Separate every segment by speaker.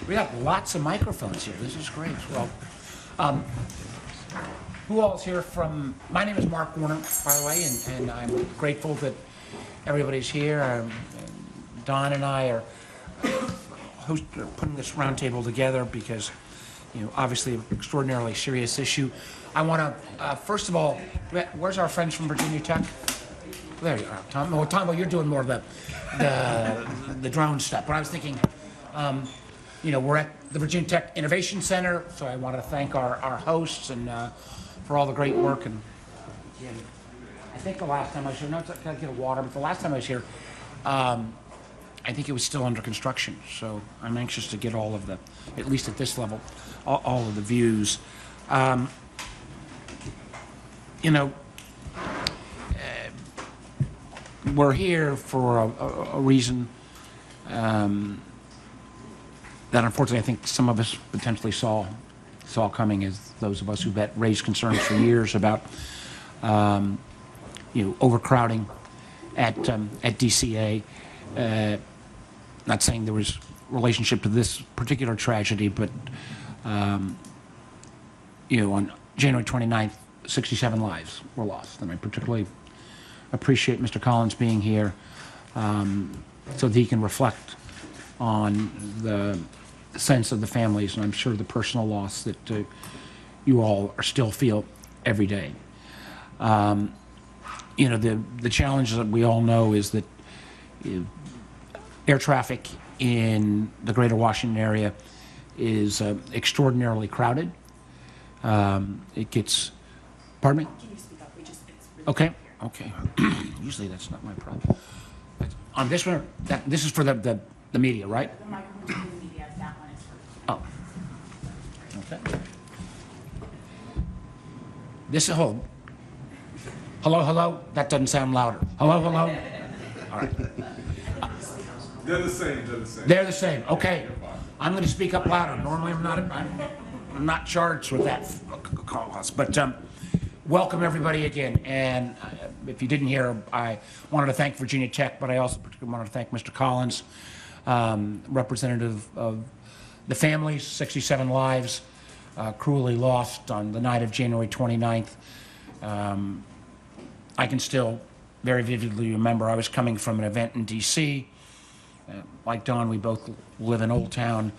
Speaker 1: We have lots of microphones here. This is great. Well, who all's here from? My name is Mark Warner, by the way, and I'm grateful that everybody's here. Don and I are putting this roundtable together because, obviously, an extraordinarily serious issue. I want to, first of all, where's our friends from Virginia Tech? There you are, Tom. Well, Tom, you're doing more of the drone stuff. But I was thinking, we're at the Virginia Tech Innovation Center, so I want to thank our hosts and for all the great work. And I think the last time I was here, can I get a water? But the last time I was here, I think it was still under construction. So I'm anxious to get all of the, at least at this level, all of the views. We're here for a reason that unfortunately I think some of us potentially saw coming, as those of us who've raised concerns for years about overcrowding at DCA. Not saying there was relationship to this particular tragedy, but on January 29th, 67 lives were lost, and I particularly appreciate Mr. Collins being here so that he can reflect on the sense of the families, and I'm sure the personal loss that you all still feel every day. The challenge that we all know is that air traffic in the greater Washington area is extraordinarily crowded. It gets, pardon me?
Speaker 2: Can you speak up? It's really
Speaker 1: Okay. Usually that's not my problem. But on this one, this is for the media, right?
Speaker 2: The microphone's for the media, that one is for.
Speaker 1: Oh. Okay. This is, hello? That doesn't sound louder. Hello? All right.
Speaker 3: They're the same.
Speaker 1: They're the same. Okay. I'm going to speak up louder. Normally I'm not charged with that cause, but welcome everybody again. And if you didn't hear, I wanted to thank Virginia Tech, but I also particularly wanted to thank Mr. Collins, representative of the families, 67 lives cruelly lost on the night of January 29th. I can still very vividly remember I was coming from an event in D.C. Like Don, we both live in Old Town,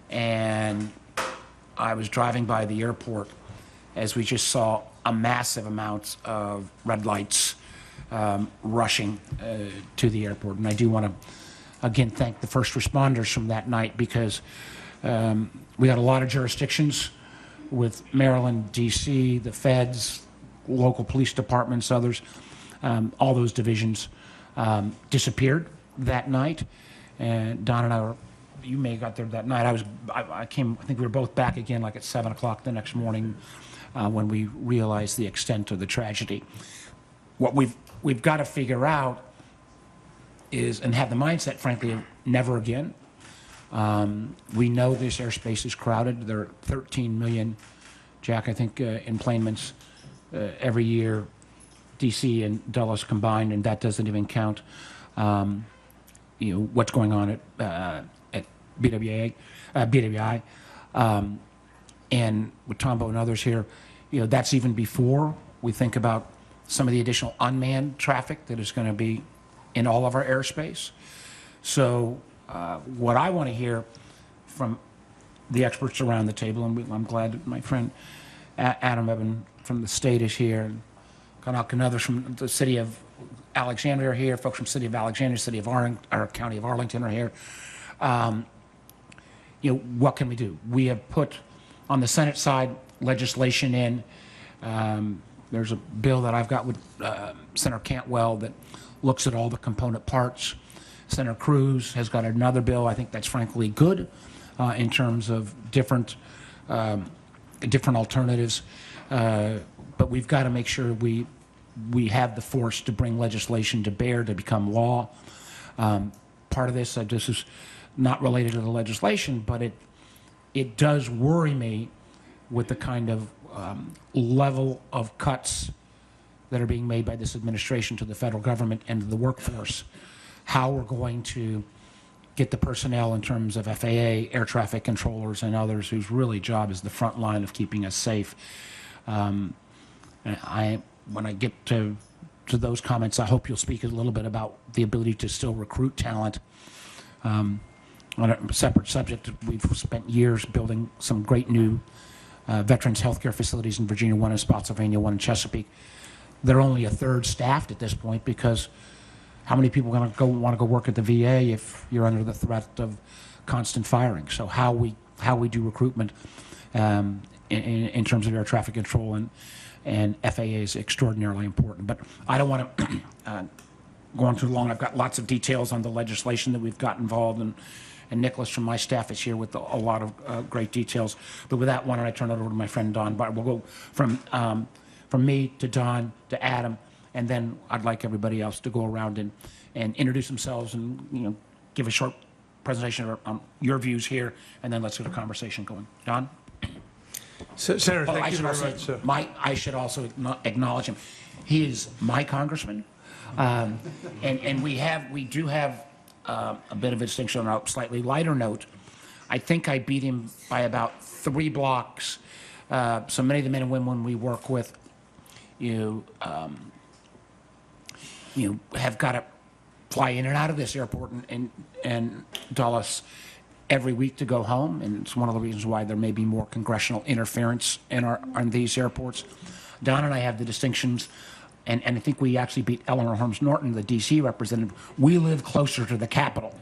Speaker 1: and I was driving by the airport as we just saw a massive amount of red lights rushing to the airport. And I do want to, again, thank the first responders from that night, because we had a lot of jurisdictions with Maryland, D.C., the feds, local police departments, others. All those divisions disappeared that night. And Don and I you may have got there that night. I came, I think we were both back again like at 7 o'clock the next morning when we realized the extent of the tragedy. What we've got to figure out is, and have the mindset, frankly, of never again. We know this airspace is crowded. There are 13 million, Jack, I think, enplanements every year, DC and Dulles combined, and that doesn't even count what's going on at BWI, and with Tombo and others here. That's even before we think about some of the additional unmanned traffic that is going to be in all of our airspace. So what I want to hear from the experts around the table, and I'm glad that my friend Adam Eben from the state is here, and Kanak and others from the city of Alexandria are here, folks from city of Alexandria, city of county of Arlington are here. What can we do? We have put on the Senate side legislation in. There's a bill that I've got with Senator Cantwell that looks at all the component parts. Senator Cruz has got another bill. I think that's frankly good in terms of different alternatives. But we've got to make sure we have the force to bring legislation to bear to become law. Part of this is not related to the legislation, but it does worry me with the kind of level of cuts that are being made by this administration to the federal government and to the workforce, how we're going to get the personnel in terms of FAA, air traffic controllers, and others whose really job is the front line of keeping us safe. And when I get to those comments, I hope you'll speak a little bit about the ability to still recruit talent. On a separate subject, we've spent years building some great new veterans healthcare facilities in Virginia, one in Spotsylvania, one in Chesapeake. They're only a third staffed at this point because how many people are going to want to go work at the VA if you're under the threat of constant firing? So how we do recruitment in terms of air traffic control and FAA is extraordinarily important. But I don't want to go on too long. I've got lots of details on the legislation that we've got involved, and Nicholas from my staff is here with a lot of great details. But with that, why don't I turn it over to my friend Don Beyer. We'll go from me to Don to Adam, and then I'd like everybody else to go around and introduce themselves and give a short presentation on your views here, and then let's get a conversation going. Don?
Speaker 4: Senator, thank you very much.
Speaker 1: I should also acknowledge him. He is my congressman, and we do have a bit of a distinction on a slightly lighter note. I think I beat him by about 3 blocks. So many of the men and women we work with, you have got to fly in and out of this airport and Dulles every week to go home, and it's one of the reasons why there may be more congressional interference on these airports. Don and I have the distinctions, and I think we actually beat Eleanor Holmes Norton, the D.C. representative. We live closer to the Capitol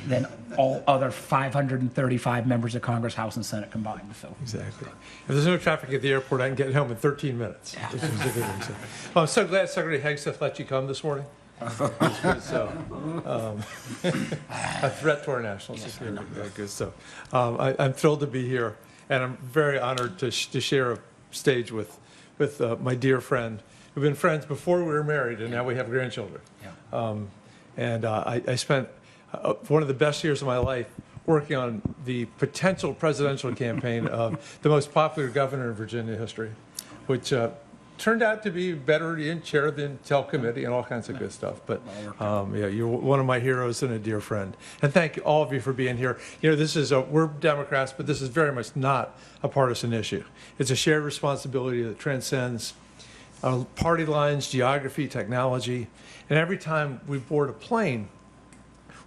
Speaker 1: than all other 535 members of Congress, House, and Senate combined. So
Speaker 4: exactly. If there's no traffic at the airport, I can get home in 13 minutes. Yeah. Which is a good thing. Well, I'm so glad Secretary Hegseth let you come this morning. So, a threat to our national security. Good stuff. I'm thrilled to be here, and I'm very honored to share a stage with my dear friend. We've been friends before we were married, and now we have grandchildren. Yeah. I spent one of the best years of my life working on the potential presidential campaign of the most popular governor in Virginia history, which turned out to be better in chair of the Intel Committee and all kinds of good stuff. But yeah, you're one of my heroes and a dear friend. And thank all of you for being here. This is we're Democrats, but this is very much not a partisan issue. It's a shared responsibility that transcends party lines, geography, technology. And every time we board a plane,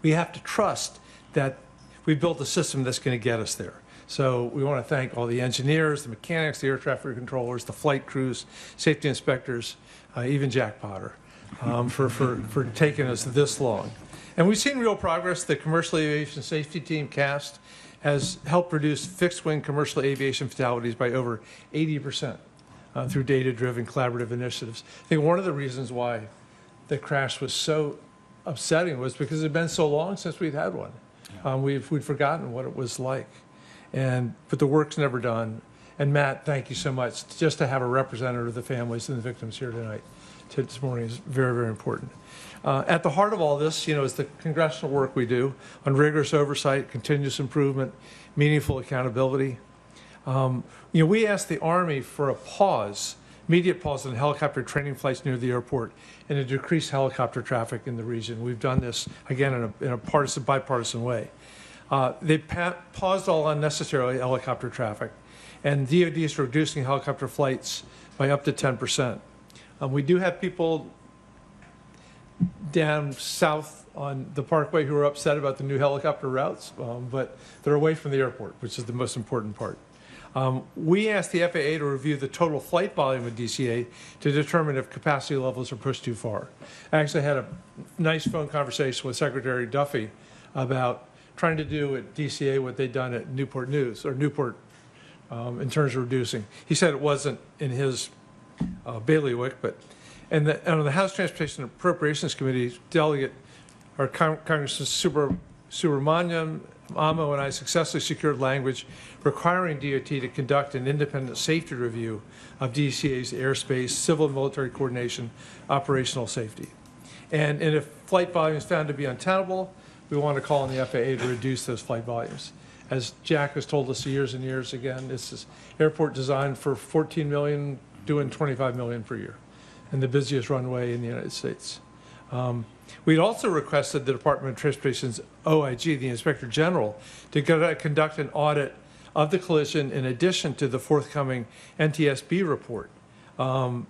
Speaker 4: we have to trust that we built a system that's going to get us there. So we want to thank all the engineers, the mechanics, the air traffic controllers, the flight crews, safety inspectors, even Jack Potter, for taking us this long. And we've seen real progress. The Commercial Aviation Safety Team, CAST, has helped reduce fixed-wing commercial aviation fatalities by over 80% through data-driven collaborative initiatives. I think one of the reasons why the crash was so upsetting was because it had been so long since we'd had one. Yeah. We'd forgotten what it was like. But the work's never done. And Matt, thank you so much. Just to have a representative of the families and the victims here tonight, this morning, is very, very important. At the heart of all this, is the congressional work we do on rigorous oversight, continuous improvement, meaningful accountability. We asked the Army for a immediate pause on helicopter training flights near the airport and to decrease helicopter traffic in the region. We've done this, again, in a bipartisan way. They paused all unnecessary helicopter traffic, and DoD is reducing helicopter flights by up to 10%. We do have people down south on the Parkway who are upset about the new helicopter routes, but they're away from the airport, which is the most important part. We asked the FAA to review the total flight volume of DCA to determine if capacity levels are pushed too far. I actually had a nice phone conversation with Secretary Duffy about trying to do at DCA what they'd done at Newport News, or Newport, in terms of reducing. He said it wasn't in his bailiwick, and on the House Transportation and Appropriations Committee, Congressman Subramaniam, Amo, and I successfully secured language requiring DOT to conduct an independent safety review of DCA's airspace, civil and military coordination, operational safety. And if flight volume is found to be untenable, we want to call on the FAA to reduce those flight volumes. As Jack has told us years and years, again, this is airport designed for 14 million, doing 25 million per year, and the busiest runway in the United States. We'd also requested the Department of Transportation's OIG, the Inspector General, to conduct an audit of the collision in addition to the forthcoming NTSB report. And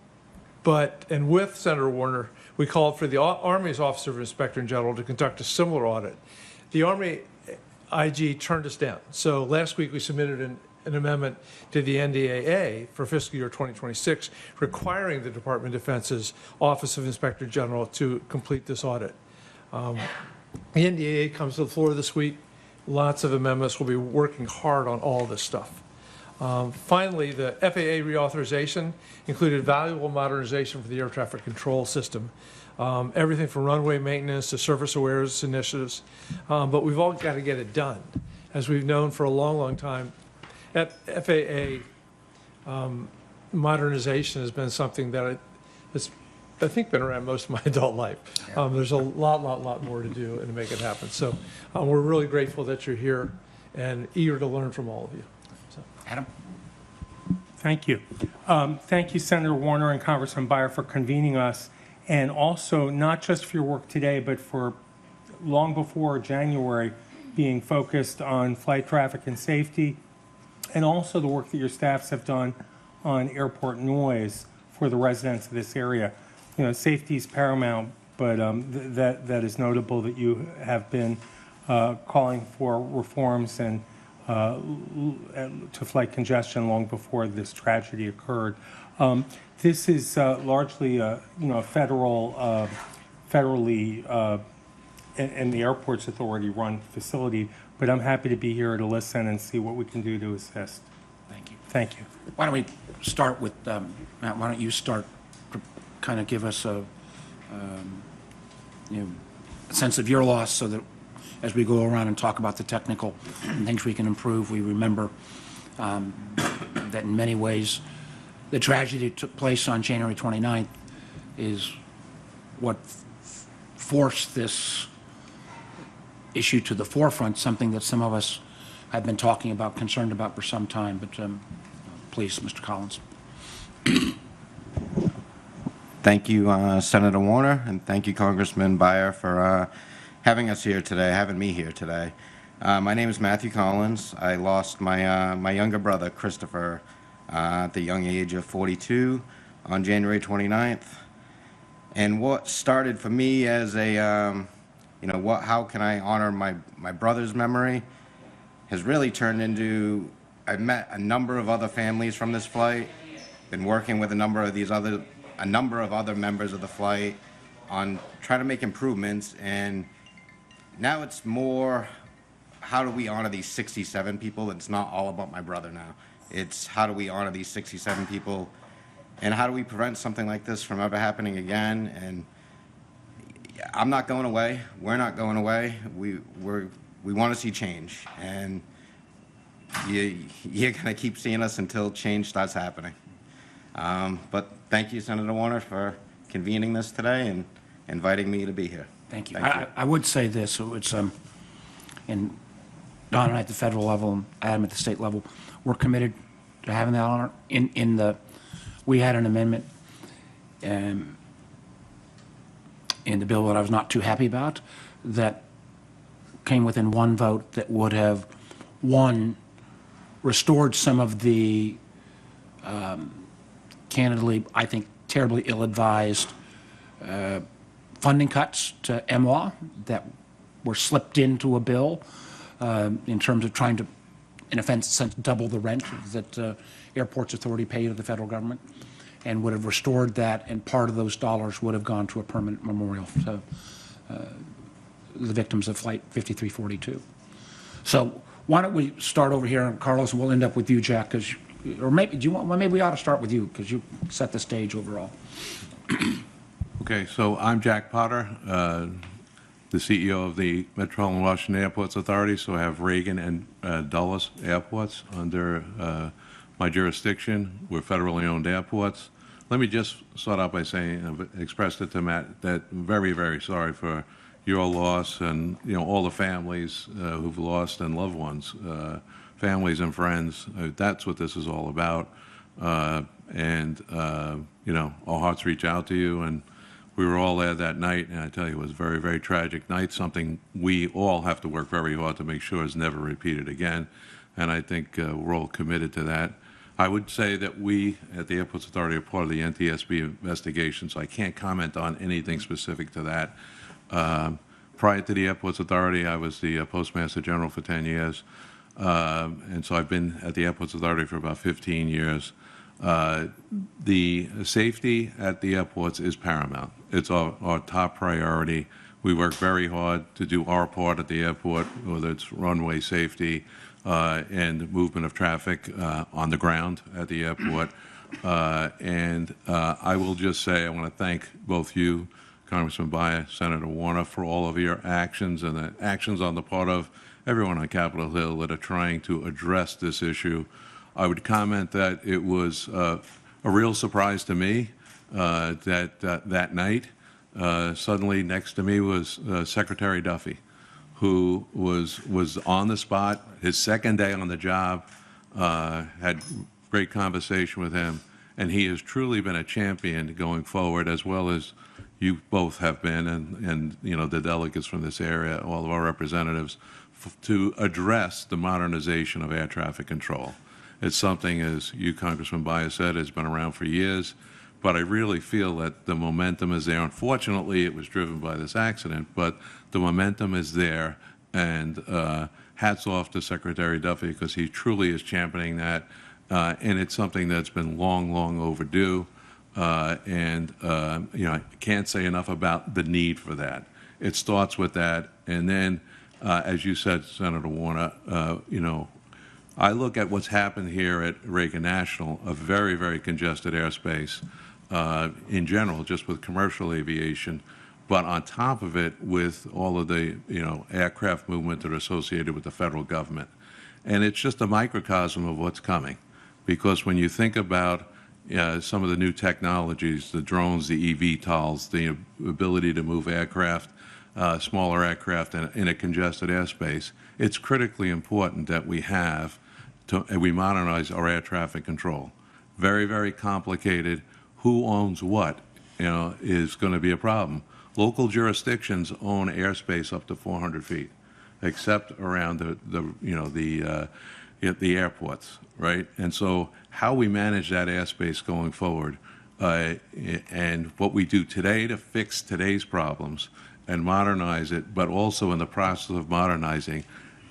Speaker 4: with Senator Warner, we called for the Army's Office of Inspector General to conduct a similar audit. The Army IG turned us down. So last week we submitted an amendment to the NDAA for fiscal year 2026 requiring the Department of Defense's Office of Inspector General to complete this audit. The NDAA comes to the floor this week. Lots of amendments. We'll be working hard on all this stuff. Finally, the FAA reauthorization included valuable modernization for the air traffic control system. Everything from runway maintenance to surface awareness initiatives. But we've all got to get it done. As we've known for a long, long time, FAA modernization has been something that has, I think, been around most of my adult life. There's a lot more to do and to make it happen. So we're really grateful that you're here and eager to learn from all of you. So.
Speaker 1: Adam?
Speaker 5: Thank you. Thank you, Senator Warner and Congressman Beyer, for convening us, and also not just for your work today, but for long before January being focused on flight traffic and safety, and also the work that your staffs have done on airport noise for the residents of this area. You know, safety is paramount, but that is notable that you have been calling for reforms and to flight congestion long before this tragedy occurred. This is largely a federally and the Airports Authority run facility, but I'm happy to be here to listen and see what we can do to assist.
Speaker 1: Thank you.
Speaker 5: Thank you.
Speaker 1: Why don't we start with, Matt, why don't you start to kind of give us a sense of your loss so that as we go around and talk about the technical and things we can improve, we remember that in many ways the tragedy that took place on January 29th is what forced this issue to the forefront, something that some of us have been talking about, concerned about for some time. But please, Mr. Collins.
Speaker 6: Thank you, Senator Warner, and thank you, Congressman Beyer, for having me here today. My name is Matthew Collins. I lost my younger brother, Christopher, at the young age of 42 on January 29th. And what started for me as a, how can I honor my brother's memory, has really turned into, I've met a number of other families from this flight, been working with a number of other members of the flight on trying to make improvements, and now it's more, how do we honor these 67 people? It's not all about my brother now. It's how do we honor these 67 people, and how do we prevent something like this from ever happening again? And I'm not going away. We're not going away. We want to see change, and you're going to keep seeing us until change starts happening. But thank you, Senator Warner, for convening this today and inviting me to be here.
Speaker 1: Thank you. I would say this, it's, and Don and I at the federal level and Adam at the state level, we're committed to having that honor. We had an amendment in the bill that I was not too happy about that came within one vote that would have, one, restored some of the, candidly, I think, terribly ill-advised funding cuts to MWA that were slipped into a bill in terms of trying to, in a sense, double the rent that Airports Authority pay to the federal government, and would have restored that, and part of those dollars would have gone to a permanent memorial to the victims of Flight 5342. So why don't we start over here, and Carlos, and we'll end up with you, Jack, because, or maybe, maybe we ought to start with you, because you set the stage overall.
Speaker 7: Okay, so I'm Jack Potter, the CEO of the Metropolitan Washington Airports Authority, so I have Reagan and Dulles airports under my jurisdiction. We're federally owned airports. Let me just start out by saying, I've expressed it to Matt, that I'm very, very sorry for your loss and, all the families who've lost and loved ones, families and friends. That's what this is all about. Our hearts reach out to you, and We were all there that night, and I tell you, it was a very, very tragic night, something we all have to work very hard to make sure is never repeated again, and I think we're all committed to that. I would say that we at the Airports Authority are part of the NTSB investigation, so I can't comment on anything specific to that. Prior to the Airports Authority, I was the Postmaster General for 10 years, and so I've been at the Airports Authority for about 15 years. The safety at the airports is paramount. It's our top priority. We work very hard to do our part at the airport, whether it's runway safety and movement of traffic on the ground at the airport. And I will just say I want to thank both you, Congressman Beyer, Senator Warner, for all of your actions and the actions on the part of everyone on Capitol Hill that are trying to address this issue. I would comment that it was a real surprise to me that night, suddenly next to me was Secretary Duffy, who was on the spot, his second day on the job, had great conversation with him, and he has truly been a champion going forward, as well as you both have been, and you know, the delegates from this area, all of our representatives, to address the modernization of air traffic control. It's something, as you, Congressman Beyer, said, has been around for years, but I really feel that the momentum is there. Unfortunately, it was driven by this accident, but the momentum is there, and hats off to Secretary Duffy, because he truly is championing that, and it's something that's been long, long overdue, and you know, I can't say enough about the need for that. It starts with that, and then, as you said, Senator Warner, you know, I look at what's happened here at Reagan National, a very, very congested airspace in general, just with commercial aviation, but on top of it with all of the, you know, aircraft movement that are associated with the federal government. And it's just a microcosm of what's coming, because when you think about some of the new technologies, the drones, the eVTOLs, the ability to move aircraft, smaller aircraft in a congested airspace, it's critically important that we we modernize our air traffic control. Very, very complicated. Who owns what, you know, is going to be a problem. Local jurisdictions own airspace up to 400 feet, except around the airports, right? And so how we manage that airspace going forward, and what we do today to fix today's problems and modernize it, but also in the process of modernizing,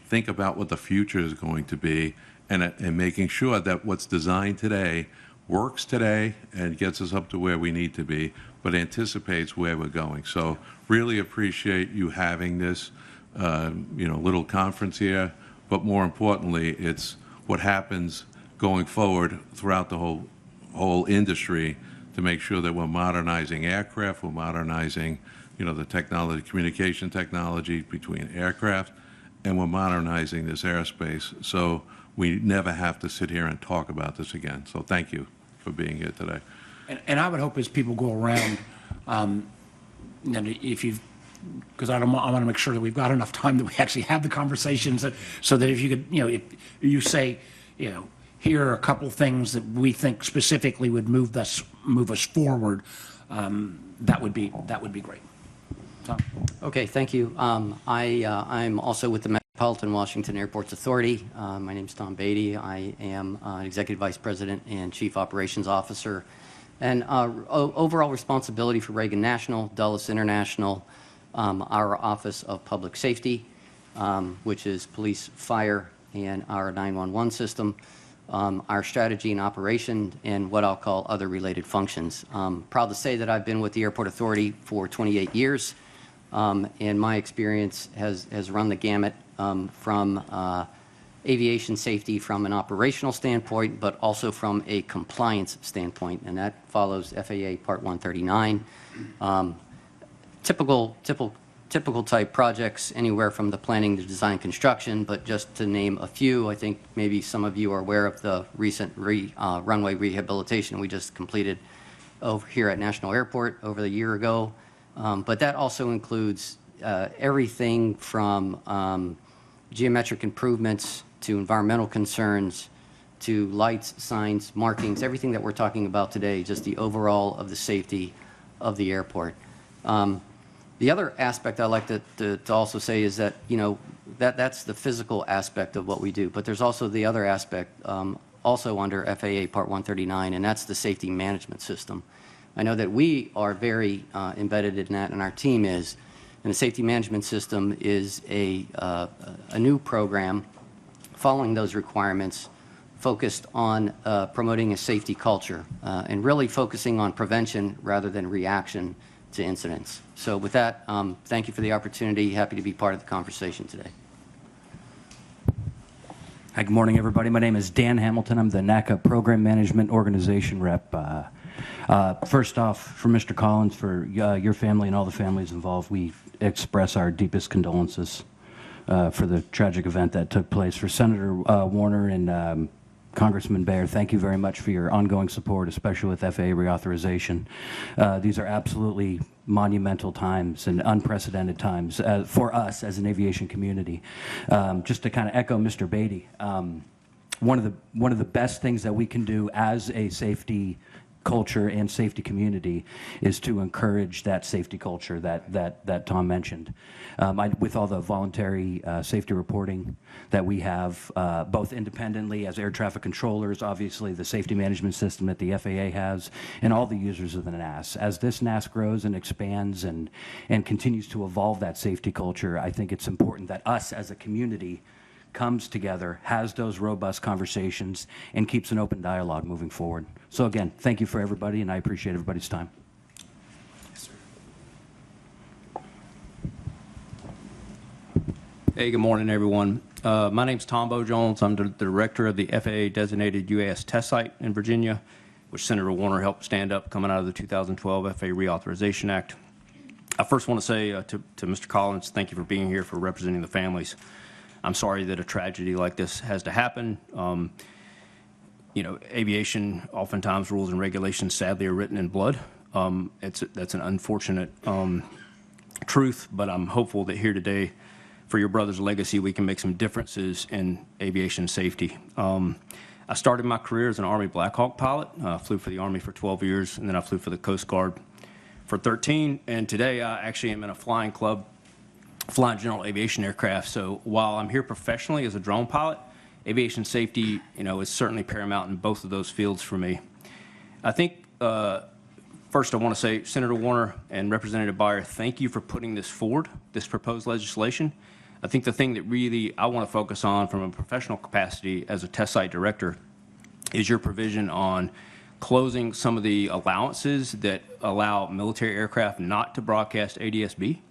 Speaker 7: think about what the future is going to be, and making sure that what's designed today works today and gets us up to where we need to be, but anticipates where we're going. So really appreciate you having this you know, little conference here, but more importantly, it's what happens going forward throughout the whole industry to make sure that we're modernizing aircraft, we're modernizing, you know, the technology, communication technology between aircraft, and we're modernizing this airspace, so we never have to sit here and talk about this again. So thank you for being here today.
Speaker 1: And I would hope as people go around, that if you've, because I want to make sure that we've got enough time that we actually have the conversations, so that if you could, you know, if you say, you know, here are a couple things that we think specifically would move us forward, that would be great. Tom?
Speaker 8: Okay, thank you. I'm also with the Metropolitan Washington Airports Authority. My name is Tom Beatty. I am Executive Vice President and Chief Operations Officer. And overall responsibility for Reagan National, Dulles International, our Office of Public Safety, which is police, fire, and our 911 system, our strategy and operation, and what I'll call other related functions. Proud to say that I've been with the Airport Authority for 28 years, and my experience has run the gamut from aviation safety from an operational standpoint, but also from a compliance standpoint, and that follows FAA Part 139. Typical type projects, anywhere from the planning to design construction, but just to name a few, I think maybe some of you are aware of the recent runway rehabilitation we just completed over here at National Airport over a year ago. But that also includes everything from geometric improvements to environmental concerns to lights, signs, markings, everything that we're talking about today, just the overall of the safety of the airport. The other aspect I like to also say is that, that's the physical aspect of what we do, but there's also the other aspect, also under FAA Part 139, and that's the safety management system. I know that we are very embedded in that, and our team is. And the safety management system is a new program following those requirements, focused on promoting a safety culture and really focusing on prevention rather than reaction to incidents. So with that, thank you for the opportunity. Happy to be part of the conversation today.
Speaker 9: Hi, good morning, everybody. My name is Dan Hamilton. I'm the NACA Program Management Organization Rep. First off, for Mr. Collins, for your family and all the families involved, we express our deepest condolences for the tragic event that took place. For Senator Warner and Congressman Beyer, thank you very much for your ongoing support, especially with FAA reauthorization. These are absolutely monumental times and unprecedented times for us as an aviation community. Just to kind of echo Mr. Beatty, one of the best things that we can do as a safety culture and safety community is to encourage that safety culture that Tom mentioned. With all the voluntary safety reporting that we have, both independently as air traffic controllers, obviously the safety management system that the FAA has, and all the users of the NAS. As this NAS grows and expands and continues to evolve that safety culture, I think it's important that us as a community comes together, has those robust conversations, and keeps an open dialogue moving forward. So again, thank you for everybody, and I appreciate everybody's time.
Speaker 10: Hey, good morning, everyone. My name's Tom Bo Jones. I'm the director of the FAA-designated UAS test site in Virginia, which Senator Warner helped stand up coming out of the 2012 FAA Reauthorization Act. I first want to say to Mr. Collins, thank you for being here, for representing the families. I'm sorry that a tragedy like this has to happen. Aviation, oftentimes rules and regulations, sadly, are written in blood. That's an unfortunate truth, but I'm hopeful that here today, for your brother's legacy, we can make some differences in aviation safety. I started my career as an Army Black Hawk pilot. I flew for the Army for 12 years, and then I flew for the Coast Guard for 13. And today, I actually am in a flying club, flying general aviation aircraft. So while I'm here professionally as a drone pilot, aviation safety, is certainly paramount in both of those fields for me. I think, first I want to say, Senator Warner and Representative Beyer, thank you for putting this forward, this proposed legislation. I think the thing that really I want to focus on from a professional capacity as a test site director is your provision on closing some of the allowances that allow military aircraft not to broadcast ADS-B.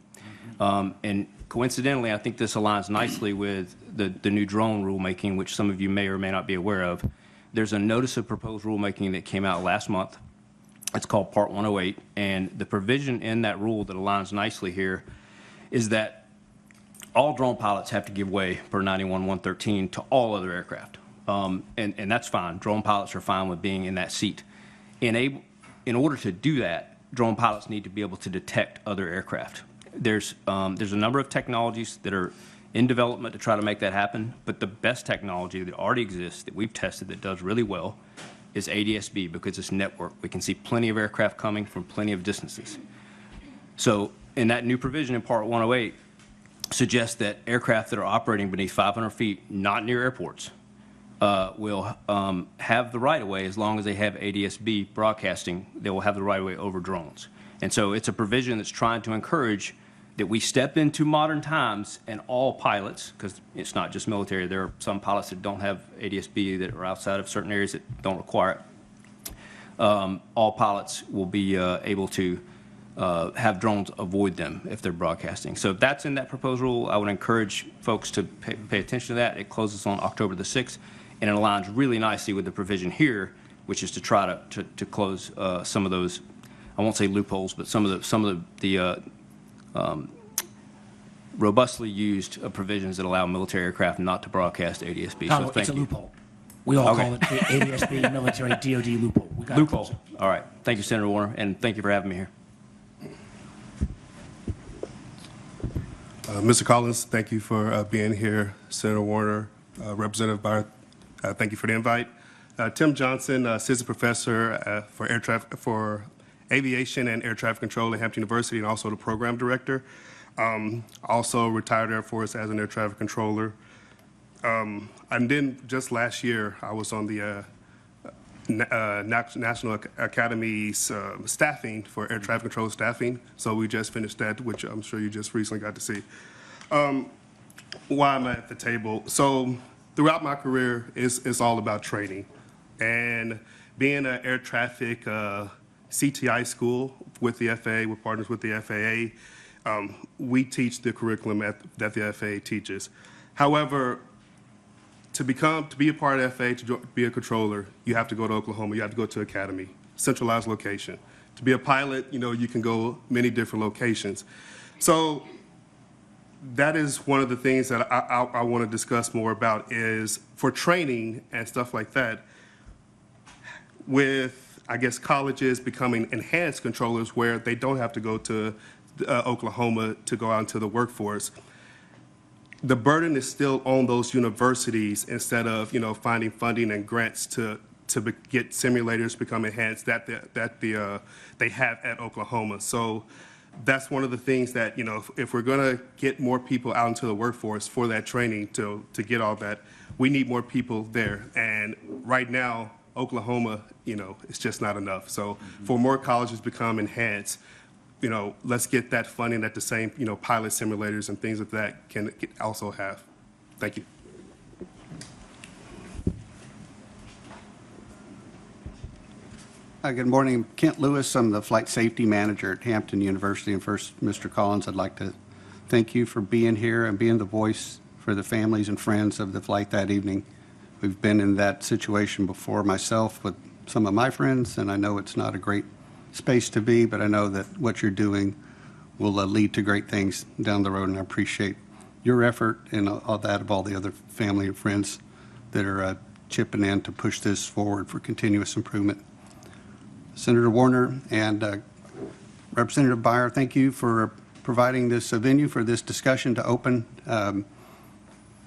Speaker 10: And coincidentally, I think this aligns nicely with the new drone rulemaking, which some of you may or may not be aware of. There's a notice of proposed rulemaking that came out last month. It's called Part 108, and the provision in that rule that aligns nicely here is that all drone pilots have to give way per 91-113 to all other aircraft. And that's fine. Drone pilots are fine with being in that seat. In order to do that, drone pilots need to be able to detect other aircraft. There's a number of technologies that are in development to try to make that happen, but the best technology that already exists that we've tested that does really well is ADS-B, because it's network. We can see plenty of aircraft coming from plenty of distances. So in that new provision in Part 108 suggests that aircraft that are operating beneath 500 feet, not near airports, will have the right-of-way as long as they have ADS-B broadcasting. They will have the right-of-way over drones. And so it's a provision that's trying to encourage that we step into modern times, and all pilots, because it's not just military, there are some pilots that don't have ADS-B that are outside of certain areas that don't require it. All pilots will be able to have drones avoid them if they're broadcasting. So that's in that proposed rule. I would encourage folks to pay attention to that. It closes on October the 6th, and it aligns really nicely with the provision here, which is to try to close some of those, I won't say loopholes, but some of the robustly used provisions that allow military aircraft not to broadcast ADS-B.
Speaker 1: Tom,
Speaker 10: So thank
Speaker 1: it's a
Speaker 10: you.
Speaker 1: loophole. We all
Speaker 10: Okay.
Speaker 1: call it the ADS-B military DOD loophole. We gotta close
Speaker 10: Loophole.
Speaker 1: it.
Speaker 10: All right. Thank you, Senator Warner, and thank you for having me here.
Speaker 3: Mr. Collins, thank you for being here. Senator Warner, Representative Beyer, thank you for the invite. Tim Johnson, assistant professor for aviation and air traffic control at Hampton University and also the program director. Also retired Air Force as an air traffic controller. And then just last year, I was on the National Academy's staffing for air traffic control staffing. So we just finished that, which I'm sure you just recently got to see. Why I'm at the table. So throughout my career, it's all about training. And being an air traffic CTI school with the FAA, we're partners with the FAA, we teach the curriculum that the FAA teaches. However, to be a part of FAA, to be a controller, you have to go to Oklahoma, you have to go to Academy, centralized location. To be a pilot, you can go many different locations. So that is one of the things that I want to discuss more about is for training and stuff like that, with, I guess, colleges becoming enhanced controllers where they don't have to go to Oklahoma to go out into the workforce. The burden is still on those universities instead of, finding funding and grants to get simulators become enhanced that they have at Oklahoma. So that's one of the things that, if we're going to get more people out into the workforce for that training to get all that, we need more people there. And right now, Oklahoma, it's just not enough. So for more colleges to become enhanced, let's get that funding that the same, pilot simulators and things of that can also have. Thank you.
Speaker 11: Good morning. I'm Kent Lewis. I'm the flight safety manager at Hampton University. And first, Mr. Collins, I'd like to thank you for being here and being the voice for the families and friends of the flight that evening. We've been in that situation before myself with some of my friends, and I know it's not a great space to be, but I know that what you're doing will lead to great things down the road, and I appreciate your effort and all that of all the other family and friends that are chipping in to push this forward for continuous improvement. Senator Warner and Representative Beyer, thank you for providing this venue for this discussion to open.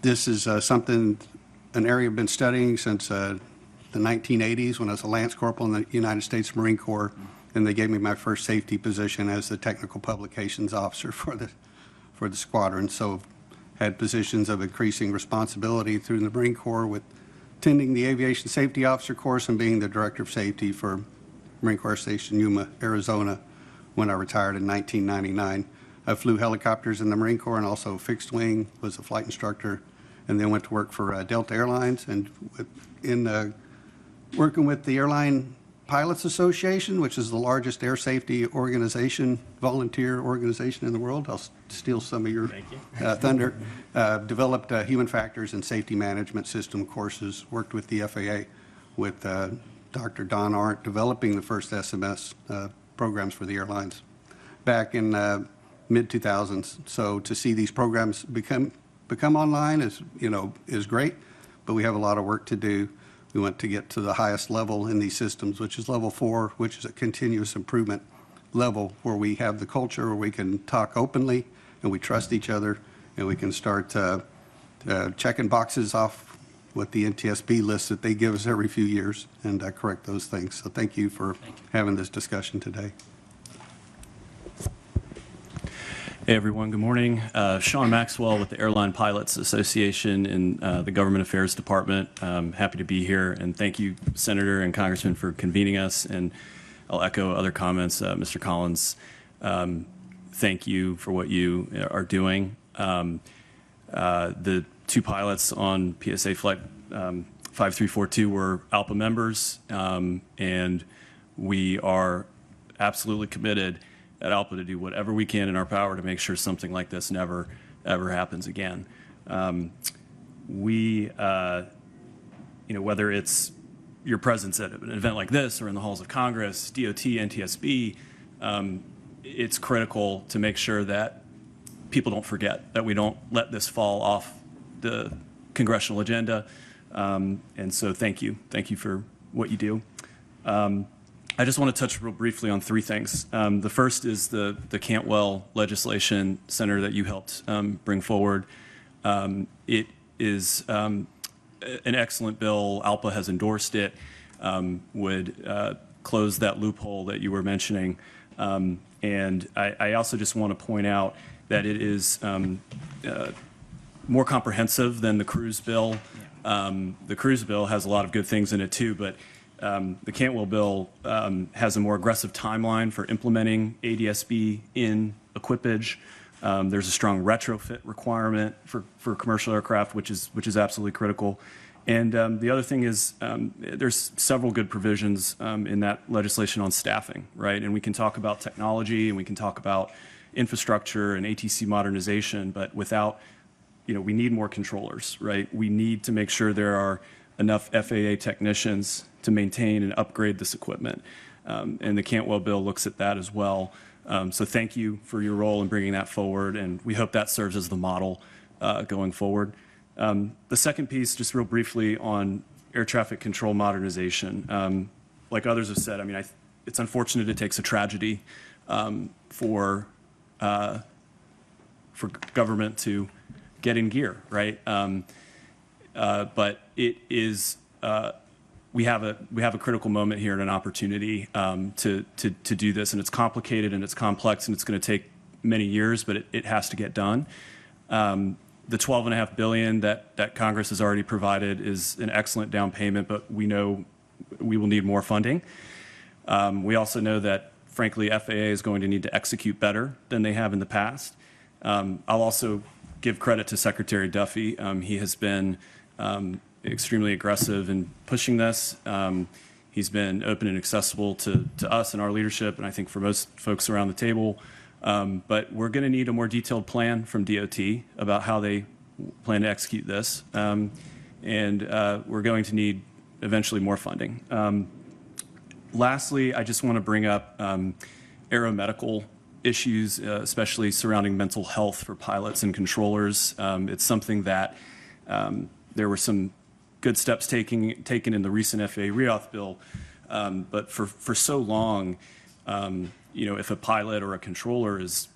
Speaker 11: This is an area I've been studying since the 1980s when I was a Lance Corporal in the United States Marine Corps, and they gave me my first safety position as the Technical Publications Officer for the squadron. So had positions of increasing responsibility through the Marine Corps with attending the Aviation Safety Officer course and being the Director of Safety for Marine Corps Station Yuma, Arizona, when I retired in 1999. I flew helicopters in the Marine Corps and also fixed wing, was a flight instructor, and then went to work for Delta Airlines. And in working with the Airline Pilots Association, which is the largest air safety organization, volunteer organization in the world, I'll steal some of your thunder, developed human factors and safety management system courses, worked with the FAA with Dr. Don Arndt, developing the first SMS programs for the airlines back in mid-2000s. So to see these programs become online is great, but we have a lot of work to do. We want to get to the highest level in these systems, which is level 4, which is a continuous improvement level where we have the culture where we can talk openly and we trust each other and we can start checking boxes off with the NTSB list that they give us every few years and correct those things. So thank you for having this discussion today.
Speaker 10: Hey everyone, good morning. Sean Maxwell with the Airline Pilots Association in the Government Affairs Department. Happy to be here, and thank you, Senator and Congressman, for convening us. And I'll echo other comments. Mr. Collins, thank you for what you are doing. The two pilots on PSA Flight 5342 were ALPA members, and we are absolutely committed at ALPA to do whatever we can in our power to make sure something like this never, ever happens again. Whether it's your presence at an event like this or in the halls of Congress, DOT, NTSB, it's critical to make sure that people don't forget, that we don't let this fall off the congressional agenda. And so thank you. Thank you for what you do. I just want to touch real briefly on three things. The first is the Cantwell legislation, Senator, that you helped bring forward. It is an excellent bill. ALPA has endorsed it. Would
Speaker 12: close that loophole that you were mentioning. And I also just want to point out that it is more comprehensive than the cruise bill. The cruise bill has a lot of good things in it too, but the Cantwell bill has a more aggressive timeline for implementing ADSB in equipage. There's a strong retrofit requirement for commercial aircraft, which is absolutely critical. And the other thing is there's several good provisions in that legislation on staffing, right? And we can talk about technology and we can talk about infrastructure and ATC modernization, but without, we need more controllers, right? We need to make sure there are enough FAA technicians to maintain and upgrade this equipment. And the Cantwell bill looks at that as well. So thank you for your role in bringing that forward, and we hope that serves as the model going forward. The second piece, just real briefly on air traffic control modernization. Like others have said, it's unfortunate it takes a tragedy for government to get in gear, right? But it is we have a critical moment here and an opportunity to do this, and it's complicated and it's complex and it's going to take many years, but it has to get done. The $12.5 billion that Congress has already provided is an excellent down payment, but we know we will need more funding. We also know that, frankly, FAA is going to need to execute better than they have in the past. I'll also give credit to Secretary Duffy. He has been extremely aggressive in pushing this. He's been open and accessible to us and our leadership, and I think for most folks around the table. But we're going to need a more detailed plan from DOT about how they plan to execute this. And we're going to need eventually more funding. Lastly, I just want to bring up aeromedical issues, especially surrounding mental health for pilots and controllers. It's something that there were some good steps taken in the recent FAA REAUth bill, but for so long, if a pilot or a controller is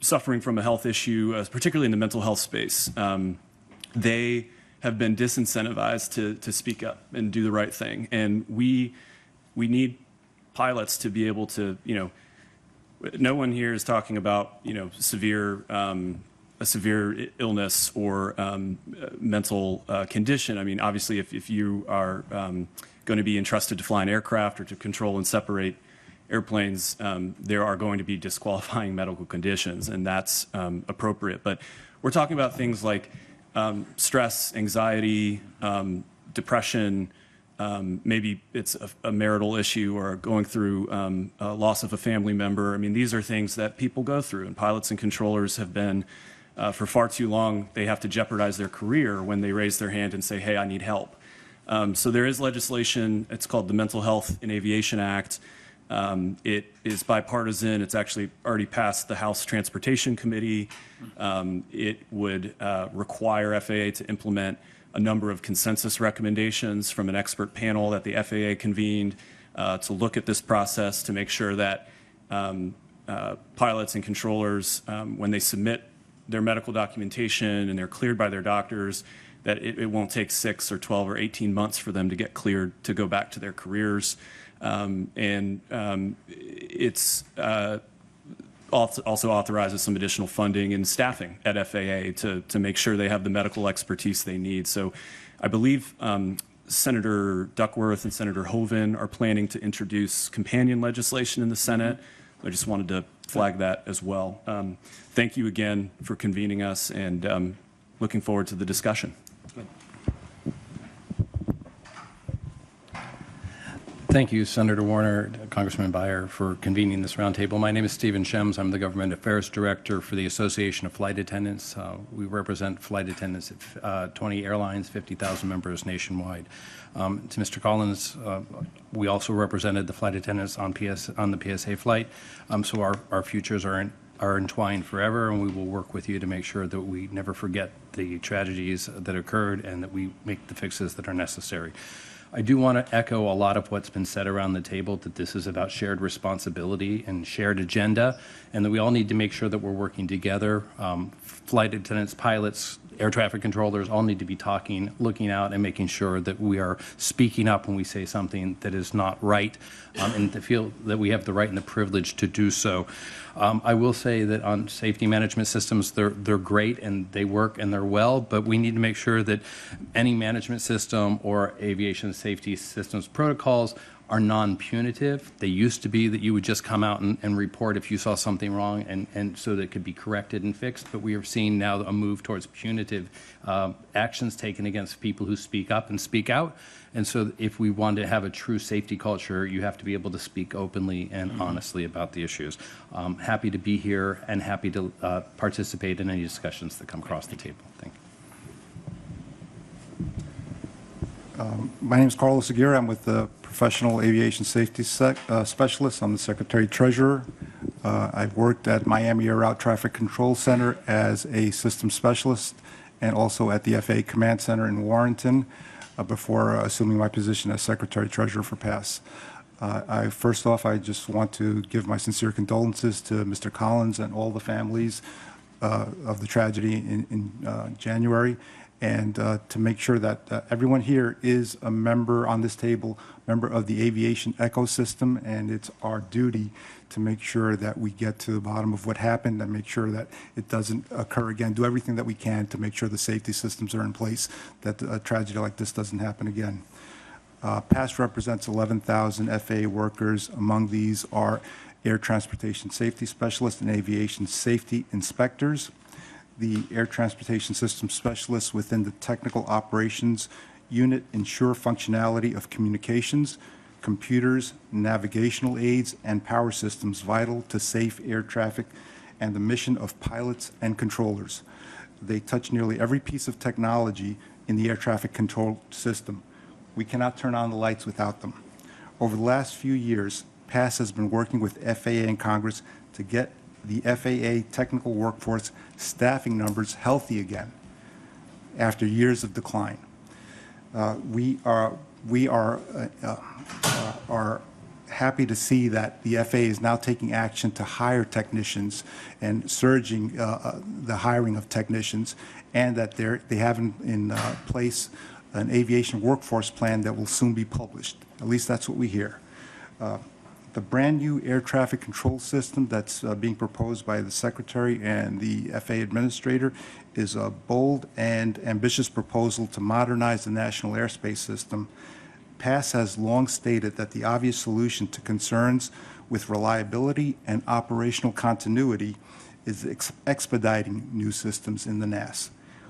Speaker 12: suffering from a health issue, particularly in the mental health space, they have been disincentivized to speak up and do the right thing. And we need pilots to be able to, no one here is talking about, a severe illness or mental condition. Obviously, if you are going to be entrusted to fly an aircraft or to control and separate airplanes, there are going to be disqualifying medical conditions, and that's appropriate. But we're talking about things like stress, anxiety, depression, maybe it's a marital issue or going through a loss of a family member. These are things that people go through, and pilots and controllers have been, for far too long, they have to jeopardize their career when they raise their hand and say, hey, I need help. So there is legislation. It's called the Mental Health in Aviation Act. It is bipartisan. It's actually already passed the House Transportation Committee. It would require FAA to implement a number of consensus recommendations from an expert panel that the FAA convened to look at this process to make sure that pilots and controllers, when they submit their medical documentation and they're cleared by their doctors, that it won't take 6 or 12 or 18 months for them to get cleared to go back to their careers. It's also authorizes some additional funding and staffing at FAA to make sure they have the medical expertise they need. So I believe Senator Duckworth and Senator Hoeven are planning to introduce companion legislation in the Senate. I just wanted to flag that as well. Thank you again for convening us, and looking forward to the discussion.
Speaker 13: Thank you, Senator Warner, Congressman Beyer, for convening this roundtable. My name is Stephen Shems. I'm the Government Affairs Director for the Association of Flight Attendants. We represent flight attendants at 20 airlines, 50,000 members nationwide. To Mr. Collins, we also represented the flight attendants on the PSA flight. So our futures are entwined forever, and we will work with you to make sure that we never forget the tragedies that occurred and that we make the fixes that are necessary. I do want to echo a lot of what's been said around the table, that this is about shared responsibility and shared agenda, and that we all need to make sure that we're working together, flight attendants, pilots, air traffic controllers all need to be talking, looking out, and making sure that we are speaking up when we say something that is not right, and to feel that we have the right and the privilege to do so. I will say that on safety management systems, they're great and they work and they're well, but we need to make sure that any management system or aviation safety systems protocols are non-punitive. They used to be that you would just come out and report if you saw something wrong, and so that it could be corrected and fixed, but we are seeing now a move towards punitive actions taken against people who speak up and speak out. And so if we want to have a true safety culture, you have to be able to speak openly and honestly about the issues. Happy to be here and happy to participate in any discussions that come across the table. Thank you.
Speaker 14: My name is Carlos Aguirre. I'm with the Professional Aviation Safety Specialist. I'm the Secretary Treasurer. I've worked at Miami Air Route Traffic Control Center as a systems specialist and also at the FAA Command Center in Warrenton before assuming my position as Secretary Treasurer for PASS. First off, I just want to give my sincere condolences to Mr. Collins and all the families of the tragedy in January, and to make sure that everyone here is a member on this table, member of the aviation ecosystem, and it's our duty to make sure that we get to the bottom of what happened and make sure that it doesn't occur again. Do everything that we can to make sure the safety systems are in place, that a tragedy like this doesn't happen again. PASS represents 11,000 FAA workers. Among these are air transportation safety specialists and aviation safety inspectors. The air transportation system specialists within the technical operations unit ensure functionality of communications, computers, navigational aids, and power systems vital to safe air traffic and the mission of pilots and controllers. They touch nearly every piece of technology in the air traffic control system. We cannot turn on the lights without them. Over the last few years, PASS has been working with FAA and Congress to get the FAA technical workforce staffing numbers healthy again after years of decline. We are happy to see that the FAA is now taking action to hire technicians and surging the hiring of technicians, and that they have in place an aviation workforce plan that will soon be published. At least that's what we hear. The brand-new air traffic control system that's being proposed by the Secretary and the FAA Administrator is a bold and ambitious proposal to modernize the national airspace system. PASS has long stated that the obvious solution to concerns with reliability and operational continuity is expediting new systems in the NAS.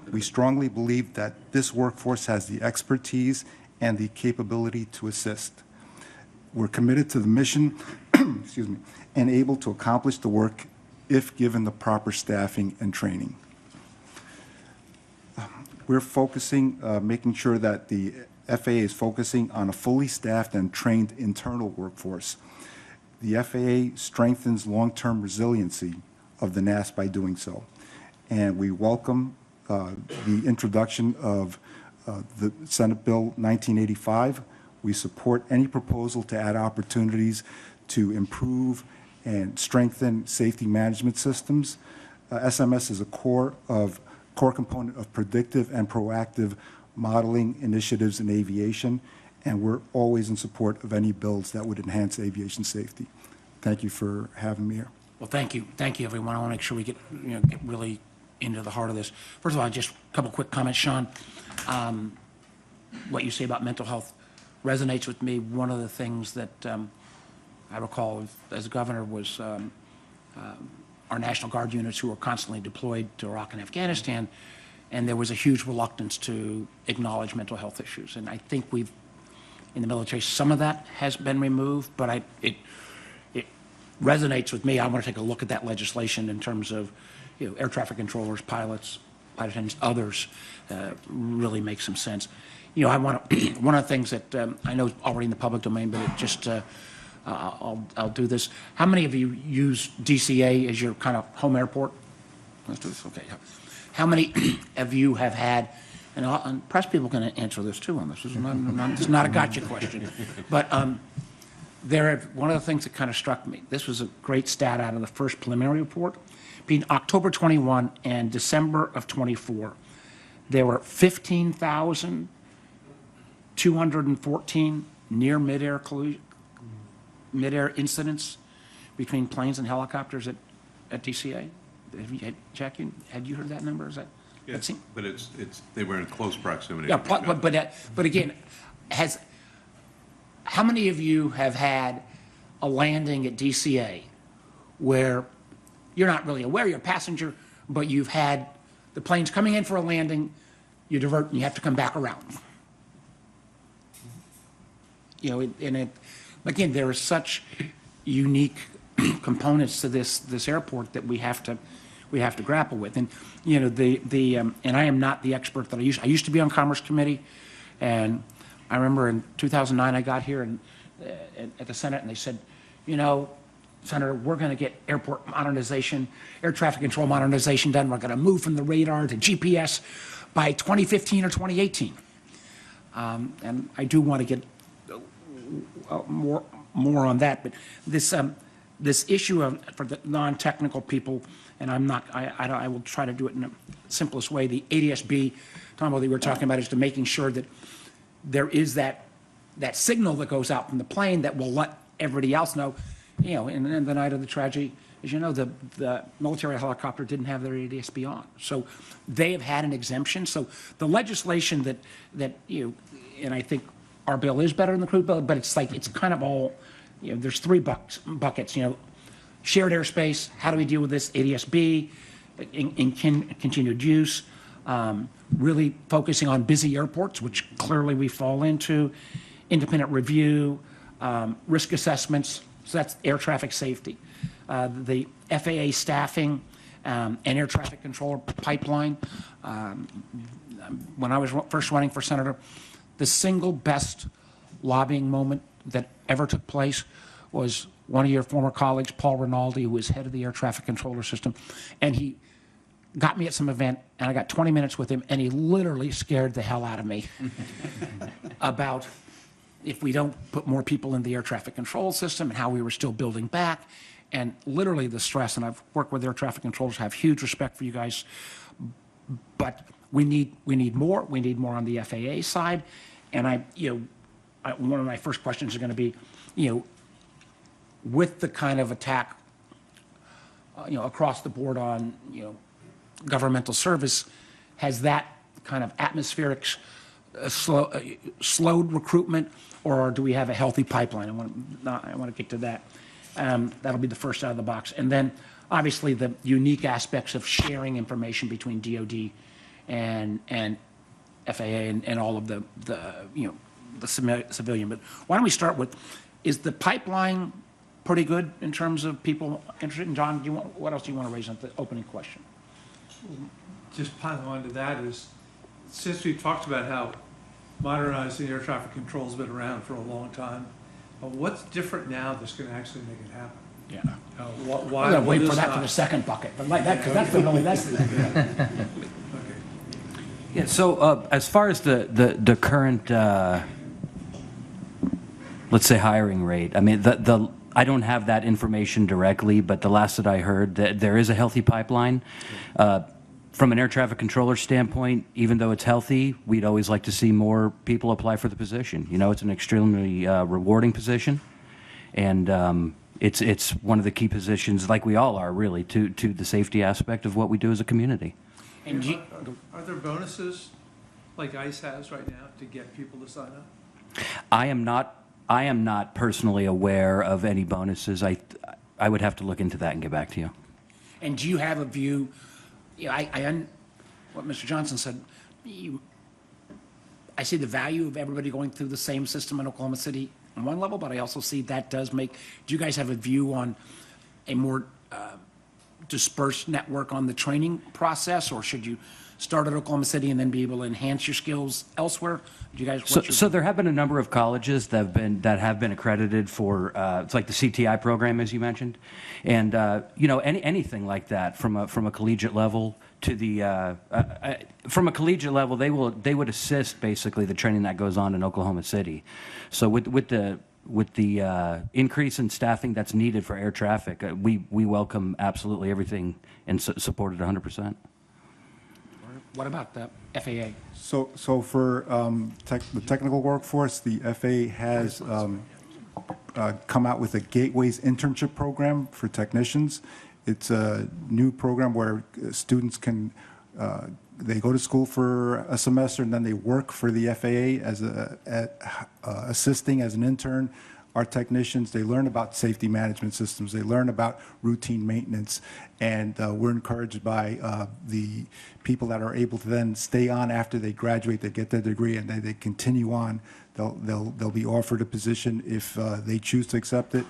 Speaker 14: We strongly believe that this workforce has the expertise and the capability to assist. We're committed to the mission excuse me, and able to accomplish the work if given the proper staffing and training. We're focusing, making sure that the FAA is focusing on a fully staffed and trained internal workforce. The FAA strengthens long-term resiliency of the NAS by doing so. And we welcome the introduction of the Senate Bill 1985. We support any proposal to add opportunities to improve and strengthen safety management systems. SMS is a core component of predictive and proactive modeling initiatives in aviation, and we're always in support of any bills that would enhance aviation safety. Thank you for having me here.
Speaker 1: Well, thank you, everyone. I want to make sure we get really into the heart of this. First of all, just a couple quick comments, Sean. What you say about mental health resonates with me. One of the things that I recall as governor was our National Guard units who were constantly deployed to Iraq and Afghanistan, and there was a huge reluctance to acknowledge mental health issues. And I think in the military, some of that has been removed, but it resonates with me. I want to take a look at that legislation in terms of air traffic controllers, pilots, flight attendants, others, really makes some sense. One of the things that I know is already in the public domain, but it just, I'll do this. How many of you use DCA as your kind of home airport? Let's do this, okay. How many of you have had, and press people can answer this too on this. This is not a gotcha question. But one of the things that kind of struck me, this was a great stat out of the first preliminary report, between October 21 and December of 24, there were 15,214 near midair incidents between planes and helicopters at DCA. Jack, had you heard that number? Is that?
Speaker 7: Yes, but they were in close proximity.
Speaker 1: Yeah, but again, how many of you have had a landing at DCA where you're not really aware you're a passenger, but you've had the plane's coming in for a landing, you divert and you have to come back around? You know, again, there are such unique components to this airport that we have to grapple with. And you know, and I am not the expert that I used to be on Commerce Committee, and I remember in 2009 I got here and at the Senate, and they said, you know, Senator, we're going to get airport modernization, air traffic control modernization done. We're going to move from the radar to GPS by 2015 or 2018. And I do want to get more on that, but this issue for the non-technical people, and I will try to do it in the simplest way. The ADS-B, Tom, what we were talking about is to making sure that there is that signal that goes out from the plane that will let everybody else know. You know, in the night of the tragedy, as you know, the military helicopter didn't have their ADS-B on, so they have had an exemption. So the legislation that you know, and I think our bill is better than the cruise bill, but it's kind of all, you know, there's three buckets. You know, shared airspace. How do we deal with this ADS-B in continued use? Really focusing on busy airports, which clearly we fall into. Independent review, risk assessments. So that's air traffic safety. The FAA staffing and air traffic controller pipeline. When I was first running for senator, the single best lobbying moment that ever took place was one of your former colleagues, Paul Rinaldi, who was head of the air traffic controller system, and he got me at some event, and I got 20 minutes with him, and he literally scared the hell out of me about if we don't put more people in the air traffic control system and how we were still building back, and literally the stress. And I've worked with air traffic controllers, have huge respect for you guys, but we need more. We need more on the FAA side, and one of my first questions is going to be, you know, with the kind of attack, you know, across the board on, you know, governmental service, has that kind of atmospheric slowed recruitment, or do we have a healthy pipeline? I want to get to that. That'll be the first out of the box, and then obviously the unique aspects of sharing information between DoD and FAA and all of the you know, the civilian. But why don't we start with, is the pipeline pretty good in terms of people interested? And John, what else do you want to raise on the opening question?
Speaker 4: Just piling on to that is, since we've talked about how modernizing air traffic control has been around for a long time, what's different now that's going to actually make it happen?
Speaker 1: Yeah.
Speaker 4: Why?
Speaker 1: I'm going to wait for that for the second bucket, but like that, because that's the really that's the.
Speaker 4: Okay.
Speaker 9: Yeah, so as far as the current, let's say, hiring rate, I mean, I don't have that information directly, but the last that I heard, that there is a healthy pipeline. From an air traffic controller standpoint, even though it's healthy, we'd always like to see more people apply for the position. You know, it's an extremely rewarding position, and it's one of the key positions, like we all are, really, to the safety aspect of what we do as a community.
Speaker 4: And are there bonuses like ICE has right now to get people to sign up?
Speaker 9: I am not personally aware of any bonuses. I would have to look into that and get back to you.
Speaker 1: And do you have a view? You know, what Mr. Johnson said. I see the value of everybody going through the same system in Oklahoma City on one level, but I also see that does make. Do you guys have a view on a more dispersed network on the training process, or should you start at Oklahoma City and then be able to enhance your skills elsewhere? Do you guys?
Speaker 9: So there have been a number of colleges that have been accredited for it's like the CTI program, as you mentioned, and you know, anything like that from a collegiate level to the from a collegiate level, they would assist basically the training that goes on in Oklahoma City. So with the increase in staffing that's needed for air traffic, we welcome absolutely everything and support it 100%.
Speaker 1: What about that? FAA?
Speaker 14: So for the technical workforce, the FAA has come out with a Gateways internship program for technicians. It's a new program where students can, they go to school for a semester and then they work for the FAA as assisting as an intern. Our technicians, they learn about safety management systems, they learn about routine maintenance, and we're encouraged by the people that are able to then stay on after they graduate, they get their degree, and they continue on. They'll be offered a position if they choose to accept it,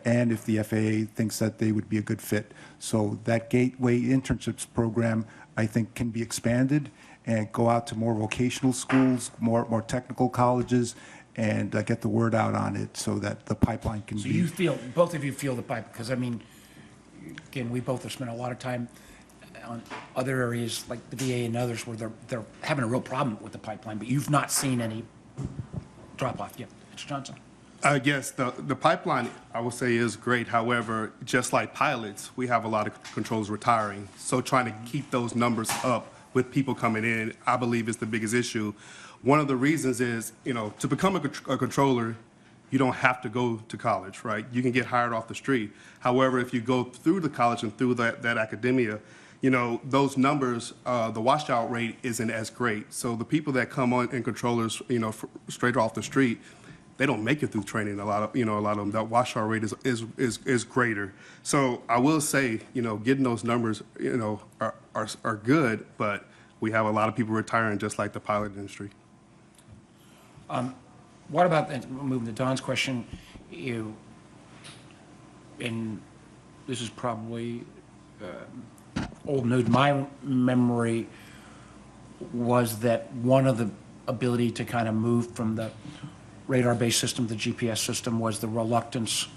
Speaker 14: and if the FAA thinks that they would be a good fit. So that Gateway internships program, I think, can be expanded and go out to more vocational schools, more technical colleges, and get the word out on it so that the pipeline can
Speaker 1: So
Speaker 14: be.
Speaker 1: you feel, both of you feel the pipe, because I mean, again, we both have spent a lot of time on other areas like the VA and others where they're having a real problem with the pipeline, but you've not seen any drop off yet. Mr. Johnson?
Speaker 3: Yes, the pipeline, I would say, is great. However, just like pilots, we have a lot of controllers retiring. So trying to keep those numbers up with people coming in, I believe, is the biggest issue. One of the reasons is, to become a controller, you don't have to go to college, right? You can get hired off the street. However, if you go through the college and through that academia, those numbers, the washout rate isn't as great. So the people that come on in controllers, straight off the street, they don't make it through training. A lot of them, that washout rate is greater. So I will say, getting those numbers, are good, but we have a lot of people retiring just like the pilot industry.
Speaker 1: What about, and moving to Don's question, and this is probably old news, my memory was that one of the ability to kind of move from the radar-based system to the GPS system was the reluctance,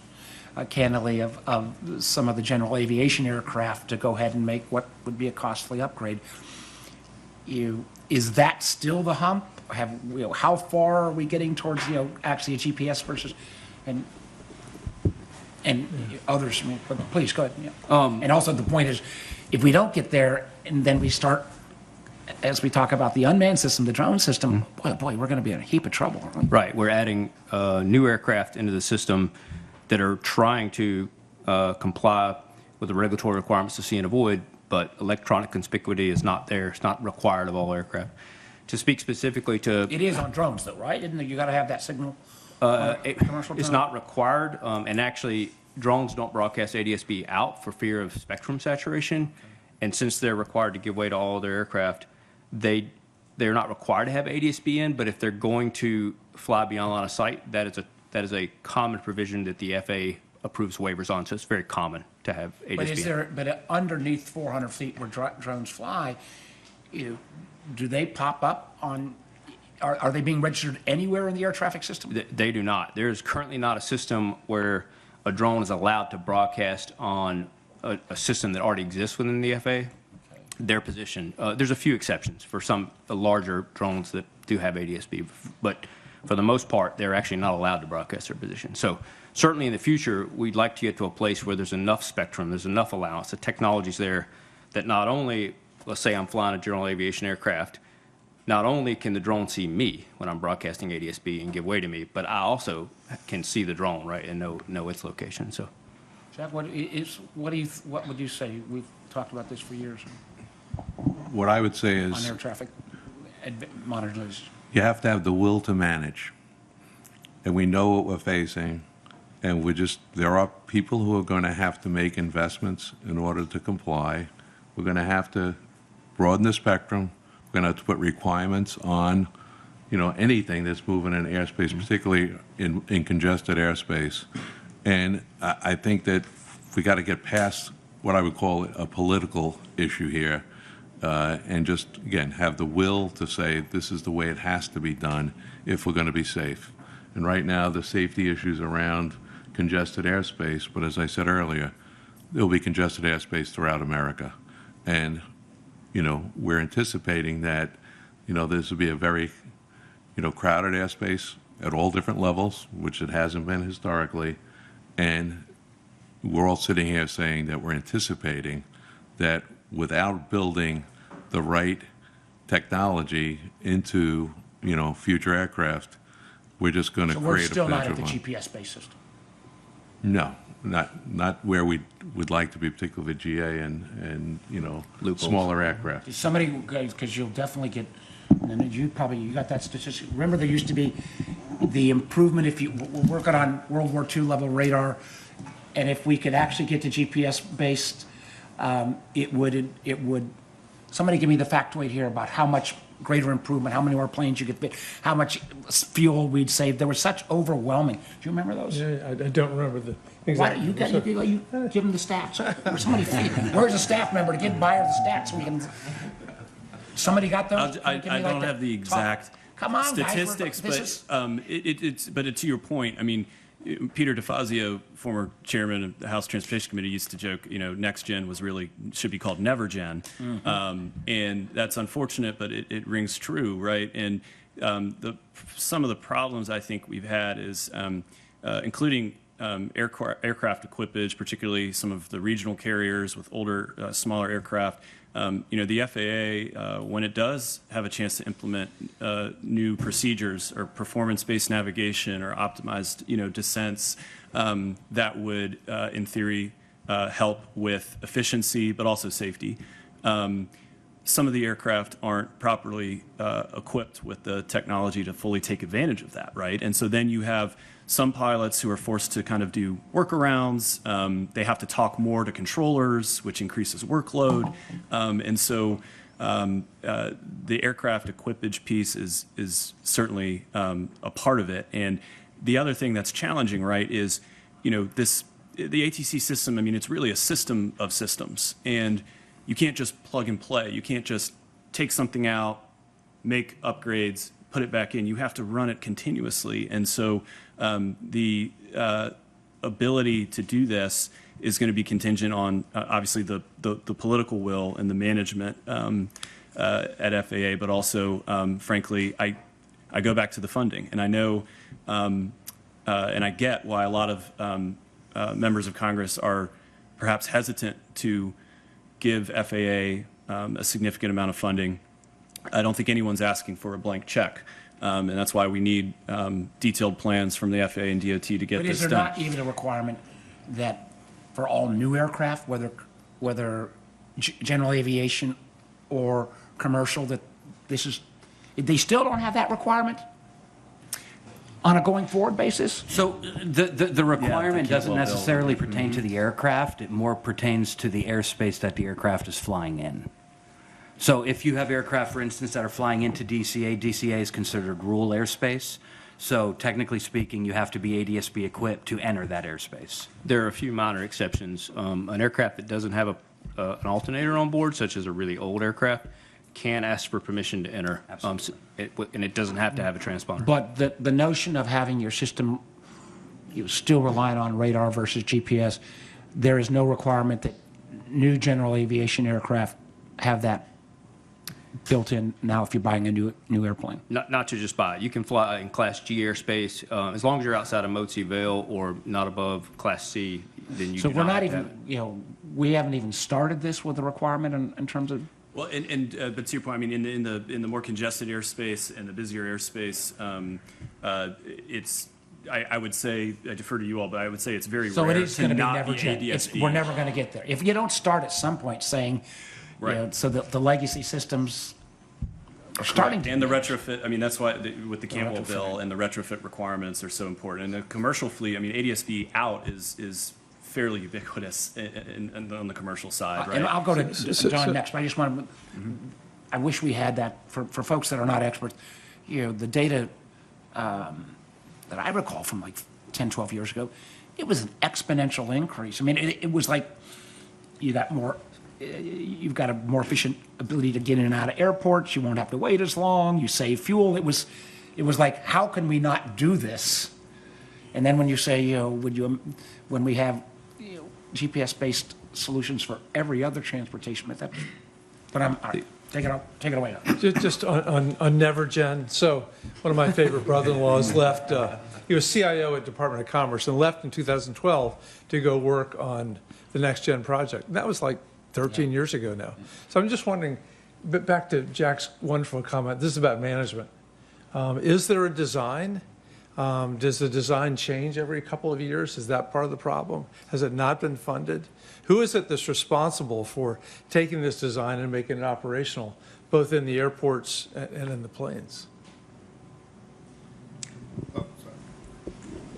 Speaker 1: candidly, of some of the general aviation aircraft to go ahead and make what would be a costly upgrade. Is that still the hump? How far are we getting towards, actually a GPS versus, and others, but please, go ahead. Yeah. And also the point is, if we don't get there, and then we start, as we talk about the unmanned system, the drone system, boy, we're going to be in a heap of trouble, aren't we?
Speaker 10: Right. We're adding new aircraft into the system that are trying to comply with the regulatory requirements to see and avoid, but electronic conspicuity is not there. It's not required of all aircraft. To speak specifically to...
Speaker 1: It is on drones, though, right? Isn't it? You got to have that signal? Commercial
Speaker 10: It's
Speaker 1: drone?
Speaker 10: not required, and actually, drones don't broadcast ADS-B out for fear of spectrum saturation. And since they're required to give way to all their aircraft, they're not required to have ADS-B in, but if they're going to fly beyond line of sight, that is a common provision that the FAA approves waivers on, so it's very common to have ADS-B.
Speaker 1: But is there, underneath 400 feet where drones fly, do they pop up on, are they being registered anywhere in the air traffic system?
Speaker 10: They do not. There is currently not a system where a drone is allowed to broadcast on a system that already exists within the FAA. Their position, there's a few exceptions for some larger drones that do have ADS-B, but for the most part, they're actually not allowed to broadcast their position. So certainly in the future, we'd like to get to a place where there's enough spectrum, there's enough allowance, the technology's there that not only, let's say I'm flying a general aviation aircraft, not only can the drone see me when I'm broadcasting ADS-B and give way to me, but I also can see the drone, right, and know its location. So,
Speaker 1: Jack, what would you say? We've talked about this for years
Speaker 7: What I would say
Speaker 1: on
Speaker 7: is
Speaker 1: air traffic monitoring.
Speaker 7: you have to have the will to manage. And we know what we're facing, and there are people who are going to have to make investments in order to comply. We're going to have to broaden the spectrum. We're going to have to put requirements on, anything that's moving in airspace, particularly in congested airspace. And I think that we got to get past what I would call a political issue here, and just, again, have the will to say this is the way it has to be done if we're going to be safe. And right now, the safety issues around congested airspace, but as I said earlier, there'll be congested airspace throughout America. And, we're anticipating that, this will be a very, crowded airspace at all different levels, which it hasn't been historically. And we're all sitting here saying that we're anticipating that without building the right technology into, future aircraft, we're just going to
Speaker 1: So
Speaker 7: create
Speaker 1: we're
Speaker 7: a
Speaker 1: still not
Speaker 7: potential
Speaker 1: at the
Speaker 7: one.
Speaker 1: GPS-based system.
Speaker 7: No, not where we would like to be, particularly with GA and smaller aircraft.
Speaker 1: Somebody, because you'll definitely get, and you got that statistic. Remember, there used to be the improvement if you were working on World War II level radar, and if we could actually get to GPS-based, it would, somebody give me the factoid here about how much greater improvement, how many more planes you could fit, how much fuel we'd save. There was such overwhelming. Do you remember those?
Speaker 4: Yeah, I don't remember the
Speaker 1: Why
Speaker 4: exact.
Speaker 1: don't you give them the stats? Or somebody, where's a staff member to give Beyer the stats so we can, somebody got those?
Speaker 12: I
Speaker 1: Give me like
Speaker 12: don't
Speaker 1: the
Speaker 12: have the
Speaker 1: top-
Speaker 12: exact
Speaker 1: Come on, guys,
Speaker 12: statistics,
Speaker 1: this is-
Speaker 12: but to your point, I mean, Peter DeFazio, former chairman of the House Transportation Committee, used to joke, next gen should be called never gen. And that's unfortunate, but it rings true, right? And some of the problems I think we've had is, including aircraft equipage, particularly some of the regional carriers with older, smaller aircraft. The FAA, when it does have a chance to implement new procedures or performance-based navigation or optimized, descents, that would, in theory, help with efficiency, but also safety. Some of the aircraft aren't properly equipped with the technology to fully take advantage of that, right? And so then you have some pilots who are forced to kind of do workarounds. They have to talk more to controllers, which increases workload. And so the aircraft equipage piece is certainly a part of it. And the other thing that's challenging, right, is, the ATC system, I mean, it's really a system of systems. And you can't just plug and play. You can't just take something out, make upgrades, put it back in. You have to run it continuously. And so the ability to do this is going to be contingent on, obviously, the political will and the management at FAA, but also, frankly, I go back to the funding. And I know, and I get why a lot of members of Congress are perhaps hesitant to give FAA a significant amount of funding. I don't think anyone's asking for a blank check. And that's why we need detailed plans from the FAA and DOT to get
Speaker 1: But
Speaker 12: this
Speaker 1: is there
Speaker 12: done.
Speaker 1: not even a requirement that for all new aircraft, whether general aviation or commercial, that they still don't have that requirement on a going forward basis?
Speaker 9: So the requirement
Speaker 12: Yeah,
Speaker 9: doesn't necessarily pertain to the aircraft. It more pertains to the airspace that the aircraft is flying in. So if you have aircraft, for instance, that are flying into DCA, DCA is considered rural airspace. So technically speaking, you have to be ADS-B equipped to enter that airspace.
Speaker 10: There are a few minor exceptions. An aircraft that doesn't have an alternator on board, such as a really old aircraft, can ask for permission to enter. And it doesn't have to have a transponder.
Speaker 1: But the notion of having your system still relying on radar versus GPS, there is no requirement that new general aviation aircraft have that built in now if you're buying a new airplane.
Speaker 10: Not to just buy it. You can fly in Class G airspace. As long as you're outside of Motzi Vale or not above Class C, then you
Speaker 1: So
Speaker 10: do
Speaker 1: we're not
Speaker 10: have to have
Speaker 1: even, we haven't even started this with a requirement in terms of.
Speaker 12: Well, but to your point, I mean, in the more congested airspace and the busier airspace, it's. I would say, I defer to you all, but I would say it's very
Speaker 1: So
Speaker 12: rare
Speaker 1: it is going to be
Speaker 12: not
Speaker 1: never change.
Speaker 12: ADS-B.
Speaker 1: We're never going to get there. If you don't start at some point saying,
Speaker 12: Right.
Speaker 1: so the legacy systems are starting to.
Speaker 12: And the retrofit, I mean, that's why with the Campbell
Speaker 1: retrofit.
Speaker 12: bill and the retrofit requirements are so important. And the commercial fleet, I mean, ADS-B out is fairly ubiquitous on the commercial side, right?
Speaker 1: And I'll go to John next, but I just want to, I wish we had that for folks that are not experts. The data that I recall from like 10, 12 years ago, it was an exponential increase. I mean, it was like you've got a more efficient ability to get in and out of airports. You won't have to wait as long. You save fuel. It was like, how can we not do this? And then when you say, when we have GPS-based solutions for every other transportation method, but all right, take it away now.
Speaker 4: Just on NeverGen, so one of my favorite brother-in-laws left, he was CIO at Department of Commerce and left in 2012 to go work on the Next Gen project. And that was like 13 years ago now. So I'm just wondering, But back to Jack's wonderful comment, this is about management. Is there a design? Does the design change every couple of years? Is that part of the problem? Has it not been funded? Who is it that's responsible for taking this design and making it operational, both in the airports and in the planes?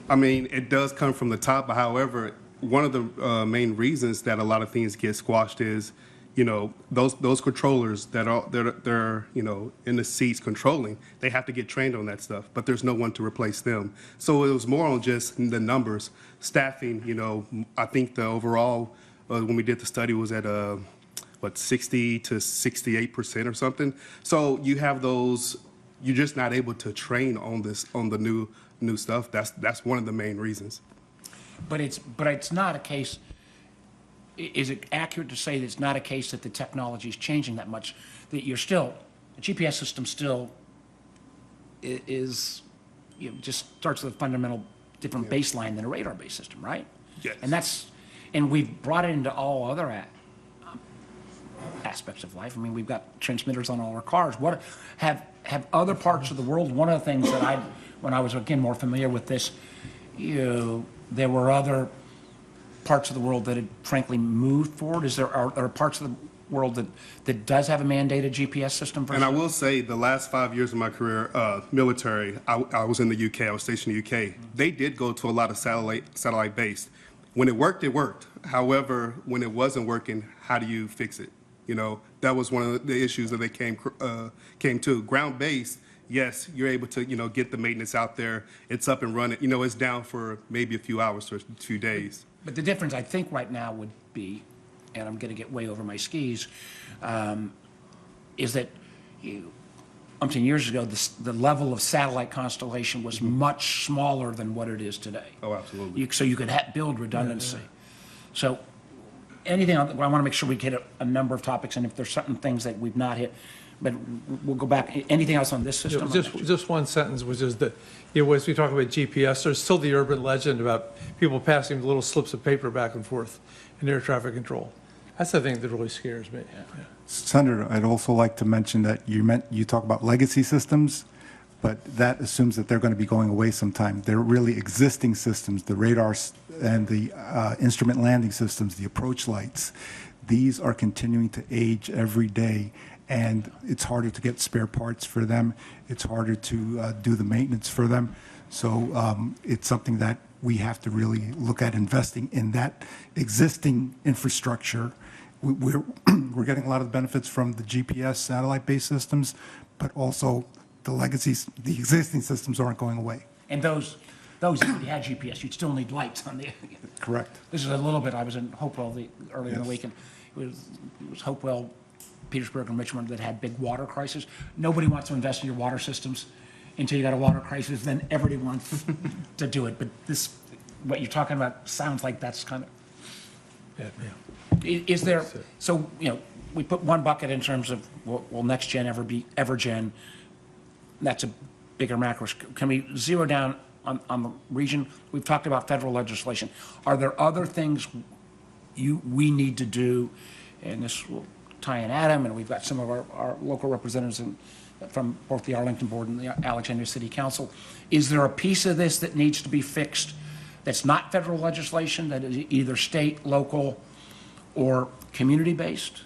Speaker 3: I mean, it does come from the top, but however, one of the main reasons that a lot of things get squashed is, you know, those controllers they're you know, in the seats controlling, they have to get trained on that stuff, but there's no one to replace them. So it was more on just the numbers, staffing. You know, I think the overall when we did the study was at 60 to 68% or something. So you have those, you're just not able to train on the new stuff. That's one of the main reasons.
Speaker 1: But it's not a case, is it accurate to say that it's not a case that the technology is changing that much, that you're still, the GPS system still is, you know, just starts with a fundamental different baseline than a radar-based system, right?
Speaker 3: Yes.
Speaker 1: And we've brought it into all other aspects of life. I mean, we've got transmitters on all our cars. What have other parts of the world, one of the things that when I was, again, more familiar with this, you know, there were other parts of the world that had frankly moved forward. Are parts of the world that does have a mandated GPS system?
Speaker 3: And I will say the last 5 years of my career, military, I was in the UK, I was stationed in the UK. They did go to a lot of satellite-based. When it worked, it worked. However, when it wasn't working, how do you fix it? You know, that was one of the issues that they came to. Ground-based, yes, you're able to, you know, get the maintenance out there. It's up and running. You know, it's down for maybe a few hours or a few days.
Speaker 1: But the difference, I think, right now would be, and I'm going to get way over my skis, is that umpteen years ago, the level of satellite constellation was much smaller than what it is today.
Speaker 3: Oh, absolutely.
Speaker 1: So you could build redundancy. So anything, I want to make sure we hit a number of topics, and if there's certain things that we've not hit, but we'll go back. Anything else on this system?
Speaker 4: Just one sentence, which is that, you know, as we talk about GPS, there's still the urban legend about people passing little slips of paper back and forth in air traffic control. That's the thing that really scares me. Yeah.
Speaker 14: Senator, I'd also like to mention that you talk about legacy systems, but that assumes that they're going to be going away sometime. They're really existing systems, the radars and the instrument landing systems, the approach lights. These are continuing to age every day, and it's harder to get spare parts for them. It's harder to do the maintenance for them. So it's something that we have to really look at investing in that existing infrastructure. We're getting a lot of the benefits from the GPS satellite-based systems, but also the legacies, the existing systems aren't going away.
Speaker 1: And those if you had GPS, you'd still need lights on the.
Speaker 14: Correct.
Speaker 1: This is a little bit, I was in Hopewell earlier in the week, and it was Hopewell, Petersburg, and Richmond that had big water crises. Nobody wants to invest in your water systems until you got a water crisis, then everybody wants to do it. But this, what you're talking about sounds like that's kind of. Is there, so, you know, we put one bucket in terms of, will next gen ever be evergen? That's a bigger macro. Can we zero down on the region? We've talked about federal legislation. Are there other things we need to do? And this will tie in Adam, and we've got some of our local representatives from both the Arlington Board and the Alexandria City Council. Is there a piece of this that needs to be fixed that's not federal legislation, that is either state, local, or community-based?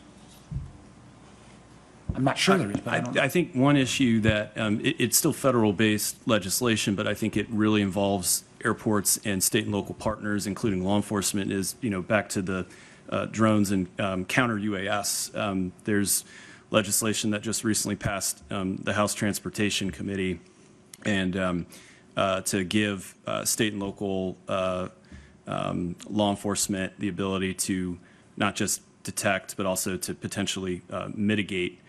Speaker 1: I'm not sure there is, but I don't know.
Speaker 12: I think one issue that it's still federal-based legislation, but I think it really involves airports and state and local partners, including law enforcement, is, you know, back to the drones and counter UAS. There's legislation that just recently passed the House Transportation Committee, and to give state and local law enforcement the ability to not just detect, but also to potentially mitigate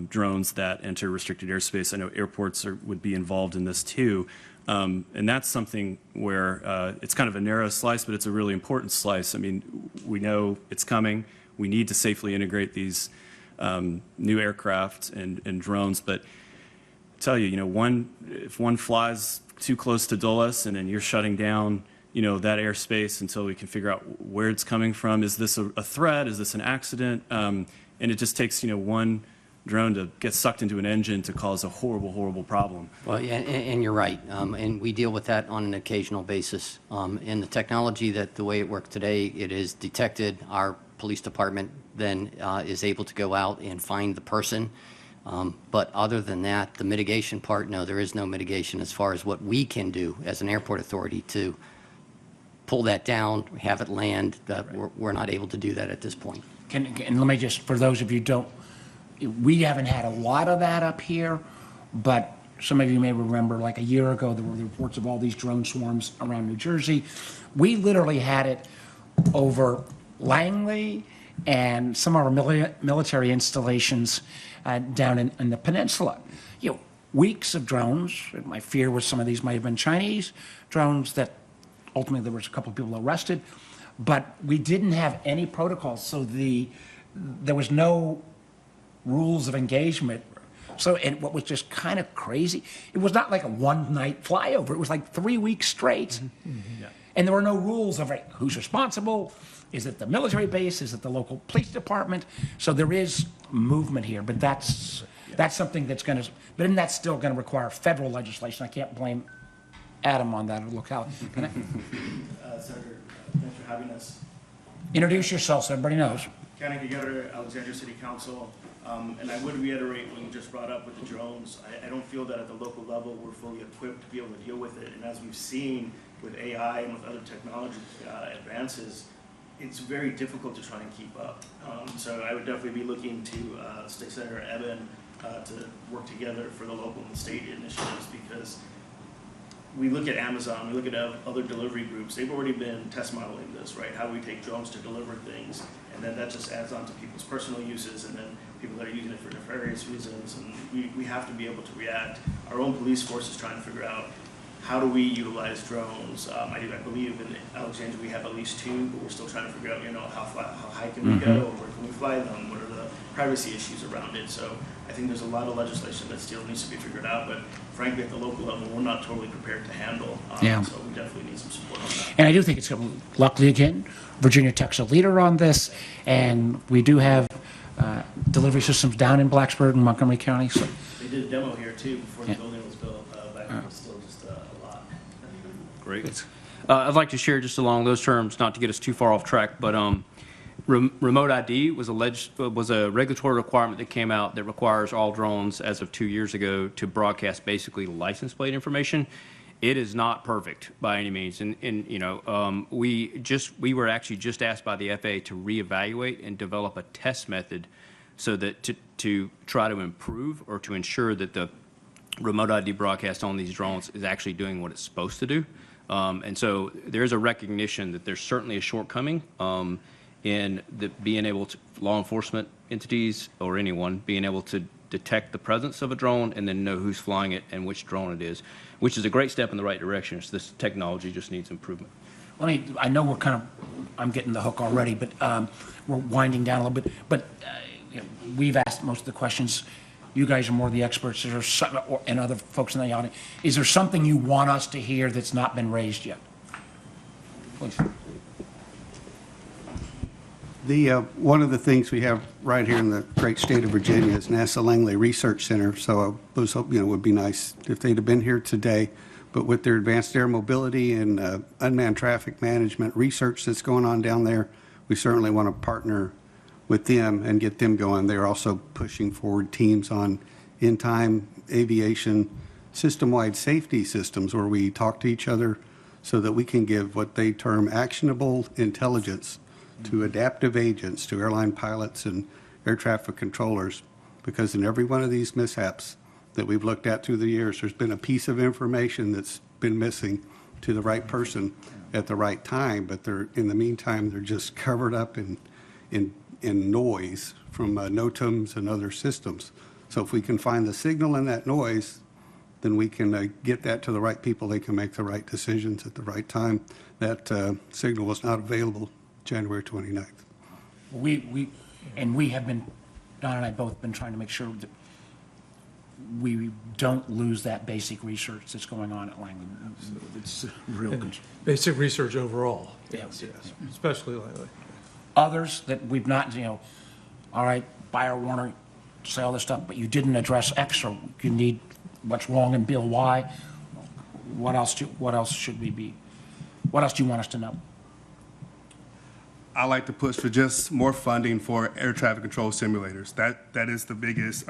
Speaker 12: drones that enter restricted airspace. I know airports would be involved in this too. And that's something where it's kind of a narrow slice, but it's a really important slice. I mean, we know it's coming. We need to safely integrate these new aircraft and drones. But I tell you, you know, if one flies too close to Dulles and then you're shutting down, you know, that airspace until we can figure out where it's coming from. Is this a threat? Is this an accident? And it just takes, you know, one drone to get sucked into an engine to cause a horrible, horrible problem.
Speaker 8: Well, yeah, and you're right. And we deal with that on an occasional basis. In the technology that the way it works today, it is detected. Our police department then is able to go out and find the person. But other than that, the mitigation part, no, there is no mitigation as far as what we can do as an airport authority to pull that down, have it land. We're not able to do that at this point.
Speaker 1: And let me just, for those of you who don't, we haven't had a lot of that up here, but some of you may remember, like a year ago, there were reports of all these drone swarms around New Jersey. We literally had it over Langley and some of our military installations down in the peninsula. You know, weeks of drones. My fear was some of these might have been Chinese drones that ultimately there was a couple of people arrested, but we didn't have any protocols, so there was no rules of engagement. So, and what was just kind of crazy, it was not like a one-night flyover. It was like 3 weeks straight. Yeah. And there were no rules of who's responsible. Is it the military base? Is it the local police department? So there is movement here, but that's something that's going to, but then that's still going to require federal legislation. I can't blame Adam on that locality.
Speaker 15: Senator, thanks for having us.
Speaker 1: Introduce yourself so everybody knows.
Speaker 15: County together, Alexandria City Council, and I would reiterate what you just brought up with the drones. I don't feel that at the local level we're fully equipped to be able to deal with it, and as we've seen with AI and with other technology advances, it's very difficult to try and keep up. So I would definitely be looking to State Senator Eben to work together for the local and state initiatives, because we look at Amazon, we look at other delivery groups, they've already been test modeling this, right? How we take drones to deliver things, and then that just adds on to people's personal uses, and then people that are using it for nefarious reasons, and we have to be able to react. Our own police force is trying to figure out how do we utilize drones. I believe in Alexandria we have at least 2, but we're still trying to figure out, how high can we go, where can we fly them, what are the privacy issues around it. So I think there's a lot of legislation that still needs to be figured out, but frankly, at the local level, we're not totally prepared to handle. So we definitely need some support on that.
Speaker 1: And I do think it's going to, luckily again, Virginia Tech's a leader on this, and we do have delivery systems down in Blacksburg and Montgomery County. So
Speaker 15: They did a demo here too before the building was built. Back then it was still just a lot.
Speaker 10: Great. I'd like to share just along those terms, not to get us too far off track, but remote ID was a regulatory requirement that came out that requires all drones as of 2 years ago to broadcast basically license plate information. It is not perfect by any means, and we were actually just asked by the FAA to reevaluate and develop a test method so that to try to improve or to ensure that the remote ID broadcast on these drones is actually doing what it's supposed to do. And so there's a recognition that there's certainly a shortcoming in being able to, law enforcement entities or anyone being able to detect the presence of a drone and then know who's flying it and which drone it is, which is a great step in the right direction. So this technology just needs improvement.
Speaker 1: I know we're kind of, I'm getting the hook already, but we're winding down a little bit. But we've asked most of the questions. You guys are more the experts, and other folks in the audience. Is there something you want us to hear that's not been raised yet? Please.
Speaker 11: One of the things we have right here in the great state of Virginia is NASA Langley Research Center. So I was hoping, it would be nice if they'd have been here today. But with their advanced air mobility and unmanned traffic management research that's going on down there, we certainly want to partner with them and get them going. They're also pushing forward teams on in-time aviation system-wide safety systems where we talk to each other so that we can give what they term actionable intelligence to adaptive agents, to airline pilots and air traffic controllers, because in every one of these mishaps that we've looked at through the years, there's been a piece of information that's been missing to the right person at the right time, but in the meantime, they're just covered up in noise from NOTAMs and other systems. So if we can find the signal in that noise, then we can get that to the right people. They can make the right decisions at the right time. That signal was not available January 29th.
Speaker 1: We have been, Don and I both been trying to make sure that we don't lose that basic research that's going on at Langley. It's real concern.
Speaker 4: Basic research overall.
Speaker 1: Yes.
Speaker 4: Especially Langley.
Speaker 1: Others that we've not, all right, Beyer, Warner, say all this stuff, but you didn't address X, or you need what's wrong in Bill Y. What else should we be? What else do you want us to know?
Speaker 3: I like to push for just more funding for air traffic control simulators. That is the biggest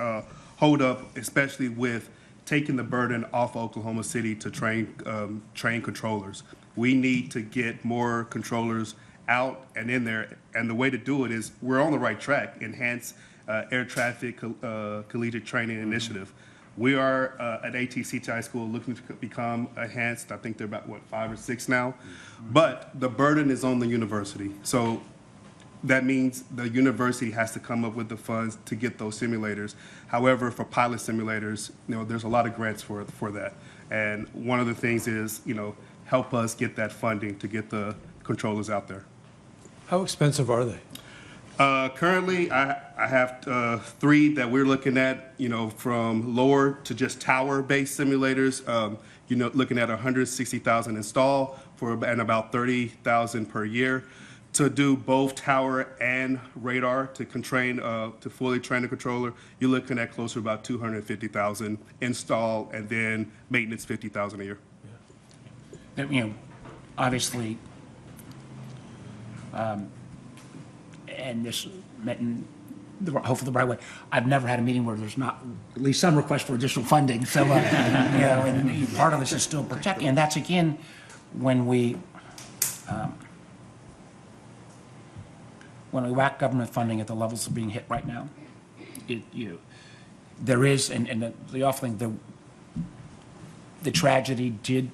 Speaker 3: holdup, especially with taking the burden off Oklahoma City to train controllers. We need to get more controllers out and in there, and the way to do it is we're on the right track. Enhanced air traffic collegiate training initiative. We are at ATC High School looking to become enhanced. I think they're about, what, 5 or 6 now? But the burden is on the university. So that means the university has to come up with the funds to get those simulators. However, for pilot simulators, there's a lot of grants for that. And one of the things is, help us get that funding to get the controllers out there.
Speaker 4: How expensive are they?
Speaker 3: Currently, I have 3 that we're looking at, from lower to just tower-based simulators, looking at $160,000 install and about $30,000 per year. To do both tower and radar to fully train a controller, you're looking at closer to about $250,000 install, and then maintenance $50,000 a year.
Speaker 1: Obviously, and this meant hopefully the right way. I've never had a meeting where there's not at least some request for additional funding. So, and part of this is still protecting, and that's again when we whack government funding at the levels of being hit right now. There is, and the awful thing, the tragedy did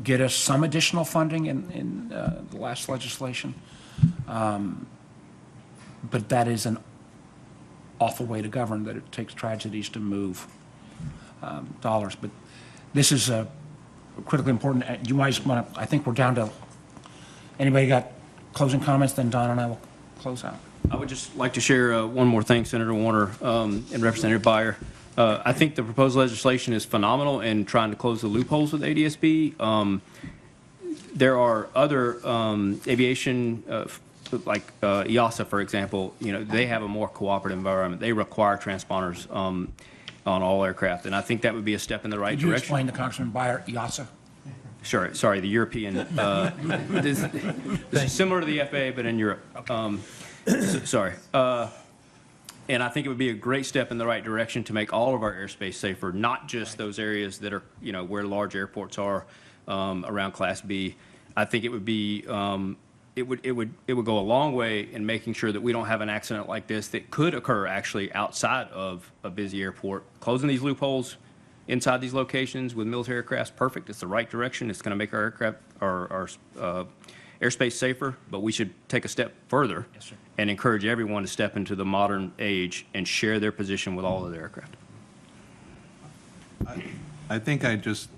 Speaker 1: get us some additional funding in the last legislation. But that is an awful way to govern, that it takes tragedies to move dollars. But this is critically important. You might want to, I think we're down to, anybody got closing comments? Then Don and I will close out.
Speaker 10: I would just like to share one more thing, Senator Warner and Representative Beyer. I think the proposed legislation is phenomenal in trying to close the loopholes with ADSB. There are other aviation, like EASA, for example, they have a more cooperative environment. They require transponders on all aircraft, and I think that would be a step in the right
Speaker 1: Could you
Speaker 10: direction.
Speaker 1: explain to Congressman Beyer, EASA?
Speaker 10: Sure. Sorry, the European. This is similar to the FAA, but in Europe. Sorry. And I think it would be a great step in the right direction to make all of our airspace safer, not just those areas that are, where large airports are around Class B. I think it would be, it would go a long way in making sure that we don't have an accident like this that could occur actually outside of a busy airport. Closing these loopholes inside these locations with military aircraft is perfect. It's the right direction. It's going to make our aircraft, our airspace safer, but we should take a step further and encourage everyone to step into the modern age and share their position with all of the aircraft.
Speaker 7: I think I'd just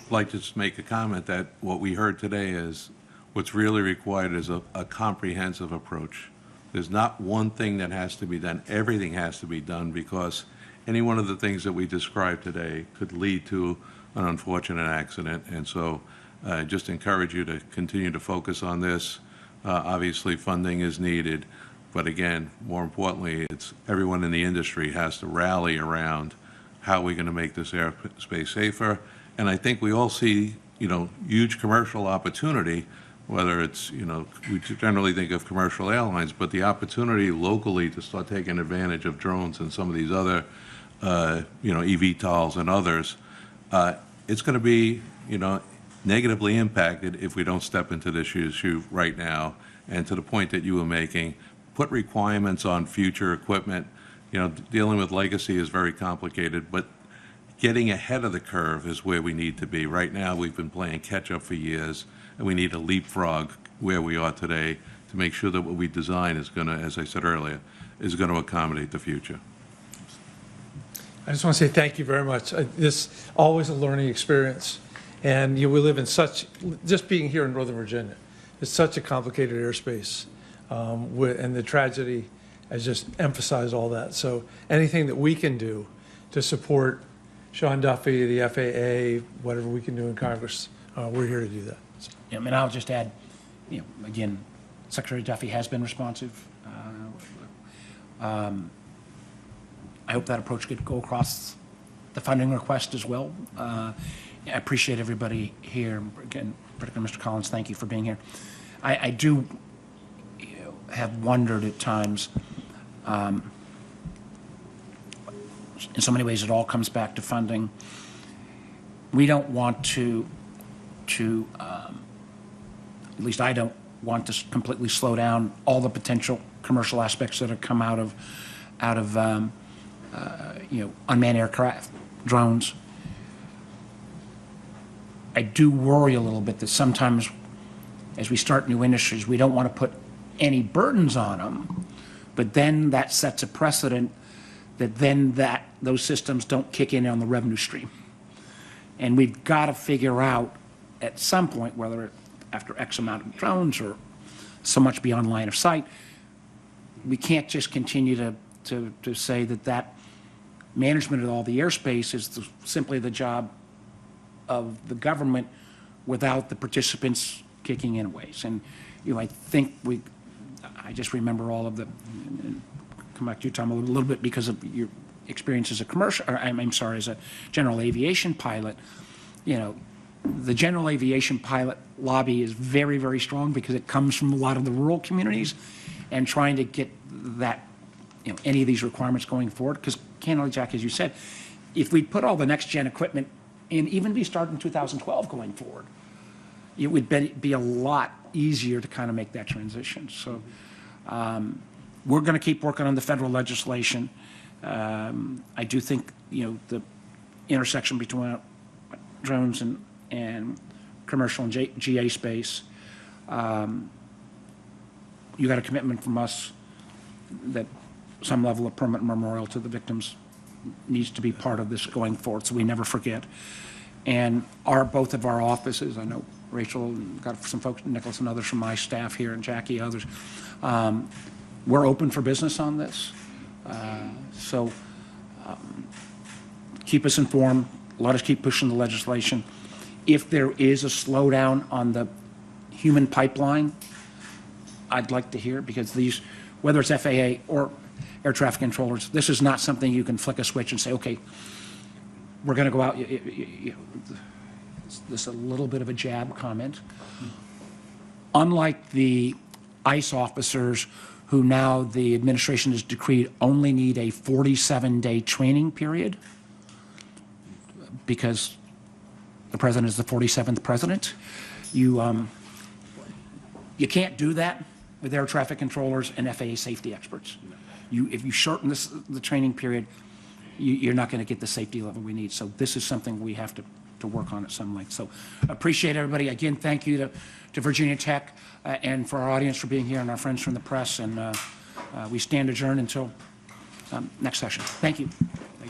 Speaker 7: like to make a comment that what we heard today is what's really required is a comprehensive approach. There's not one thing that has to be done. Everything has to be done, because any one of the things that we described today could lead to an unfortunate accident. And so I just encourage you to continue to focus on this. Obviously, funding is needed. But again, more importantly, it's everyone in the industry has to rally around how we're going to make this airspace safer. And I think we all see, huge commercial opportunity, whether it's, we generally think of commercial airlines, but the opportunity locally to start taking advantage of drones and some of these other, eVTOLs and others, it's going to be, negatively impacted if we don't step into this issue right now. And to the point that you were making, put requirements on future equipment. Dealing with legacy is very complicated, but getting ahead of the curve is where we need to be. Right now, we've been playing catch-up for years, and we need to leapfrog where we are today to make sure that what we design is going to, as I said earlier, is going to accommodate the future.
Speaker 4: I just want to say thank you very much. This always a learning experience. And we live in just being here in Northern Virginia, it's such a complicated airspace. And the tragedy has just emphasized all that. So anything that we can do to support Sean Duffy, the FAA, whatever we can do in Congress, we're here to do that. So.
Speaker 1: Yeah, I'll just add, again, Secretary Duffy has been responsive. I hope that approach could go across the funding request as well. I appreciate everybody here. Again, particularly Mr. Collins, thank you for being here. I do have wondered at times, in so many ways it all comes back to funding. We don't want to at least I don't want to completely slow down all the potential commercial aspects that have come out of unmanned aircraft, drones. I do worry a little bit that sometimes as we start new industries, we don't want to put any burdens on them, but then that sets a precedent that then those systems don't kick in on the revenue stream. And we've got to figure out at some point, whether after X amount of drones or so much beyond line of sight, we can't just continue to say that management of all the airspace is simply the job of the government without the participants kicking in ways. And I think I just remember all of the, come back to you, Tom, a little bit because of your experience as a commercial, or I'm sorry, as a general aviation pilot. The general aviation pilot lobby is very, very strong because it comes from a lot of the rural communities, and trying to get that, any of these requirements going forward, because candidly, Jack, as you said, if we put all the next gen equipment in, even if we start in 2012 going forward, it would be a lot easier to kind of make that transition. So we're going to keep working on the federal legislation. I do think, the intersection between drones and commercial and GA space, you got a commitment from us that some level of permanent memorial to the victims needs to be part of this going forward, so we never forget. And both of our offices, I know Rachel, got some folks, Nicholas and others from my staff here, and Jackie, others, we're open for business on this. So keep us informed. Let us keep pushing the legislation. If there is a slowdown on the human pipeline, I'd like to hear, because these, whether it's FAA or air traffic controllers, this is not something you can flick a switch and say, okay, we're going to go out. This is a little bit of a jab comment. Unlike the ICE officers who now the administration has decreed only need a 47-day training period because the president is the 47th president, you you can't do that with air traffic controllers and FAA safety experts. If you shorten the training period, you're not going to get the safety level we need. So this is something we have to work on at some length. So appreciate everybody. Again, thank you to Virginia Tech and for our audience for being here, and our friends from the press. And we stand adjourned until next session. Thank you.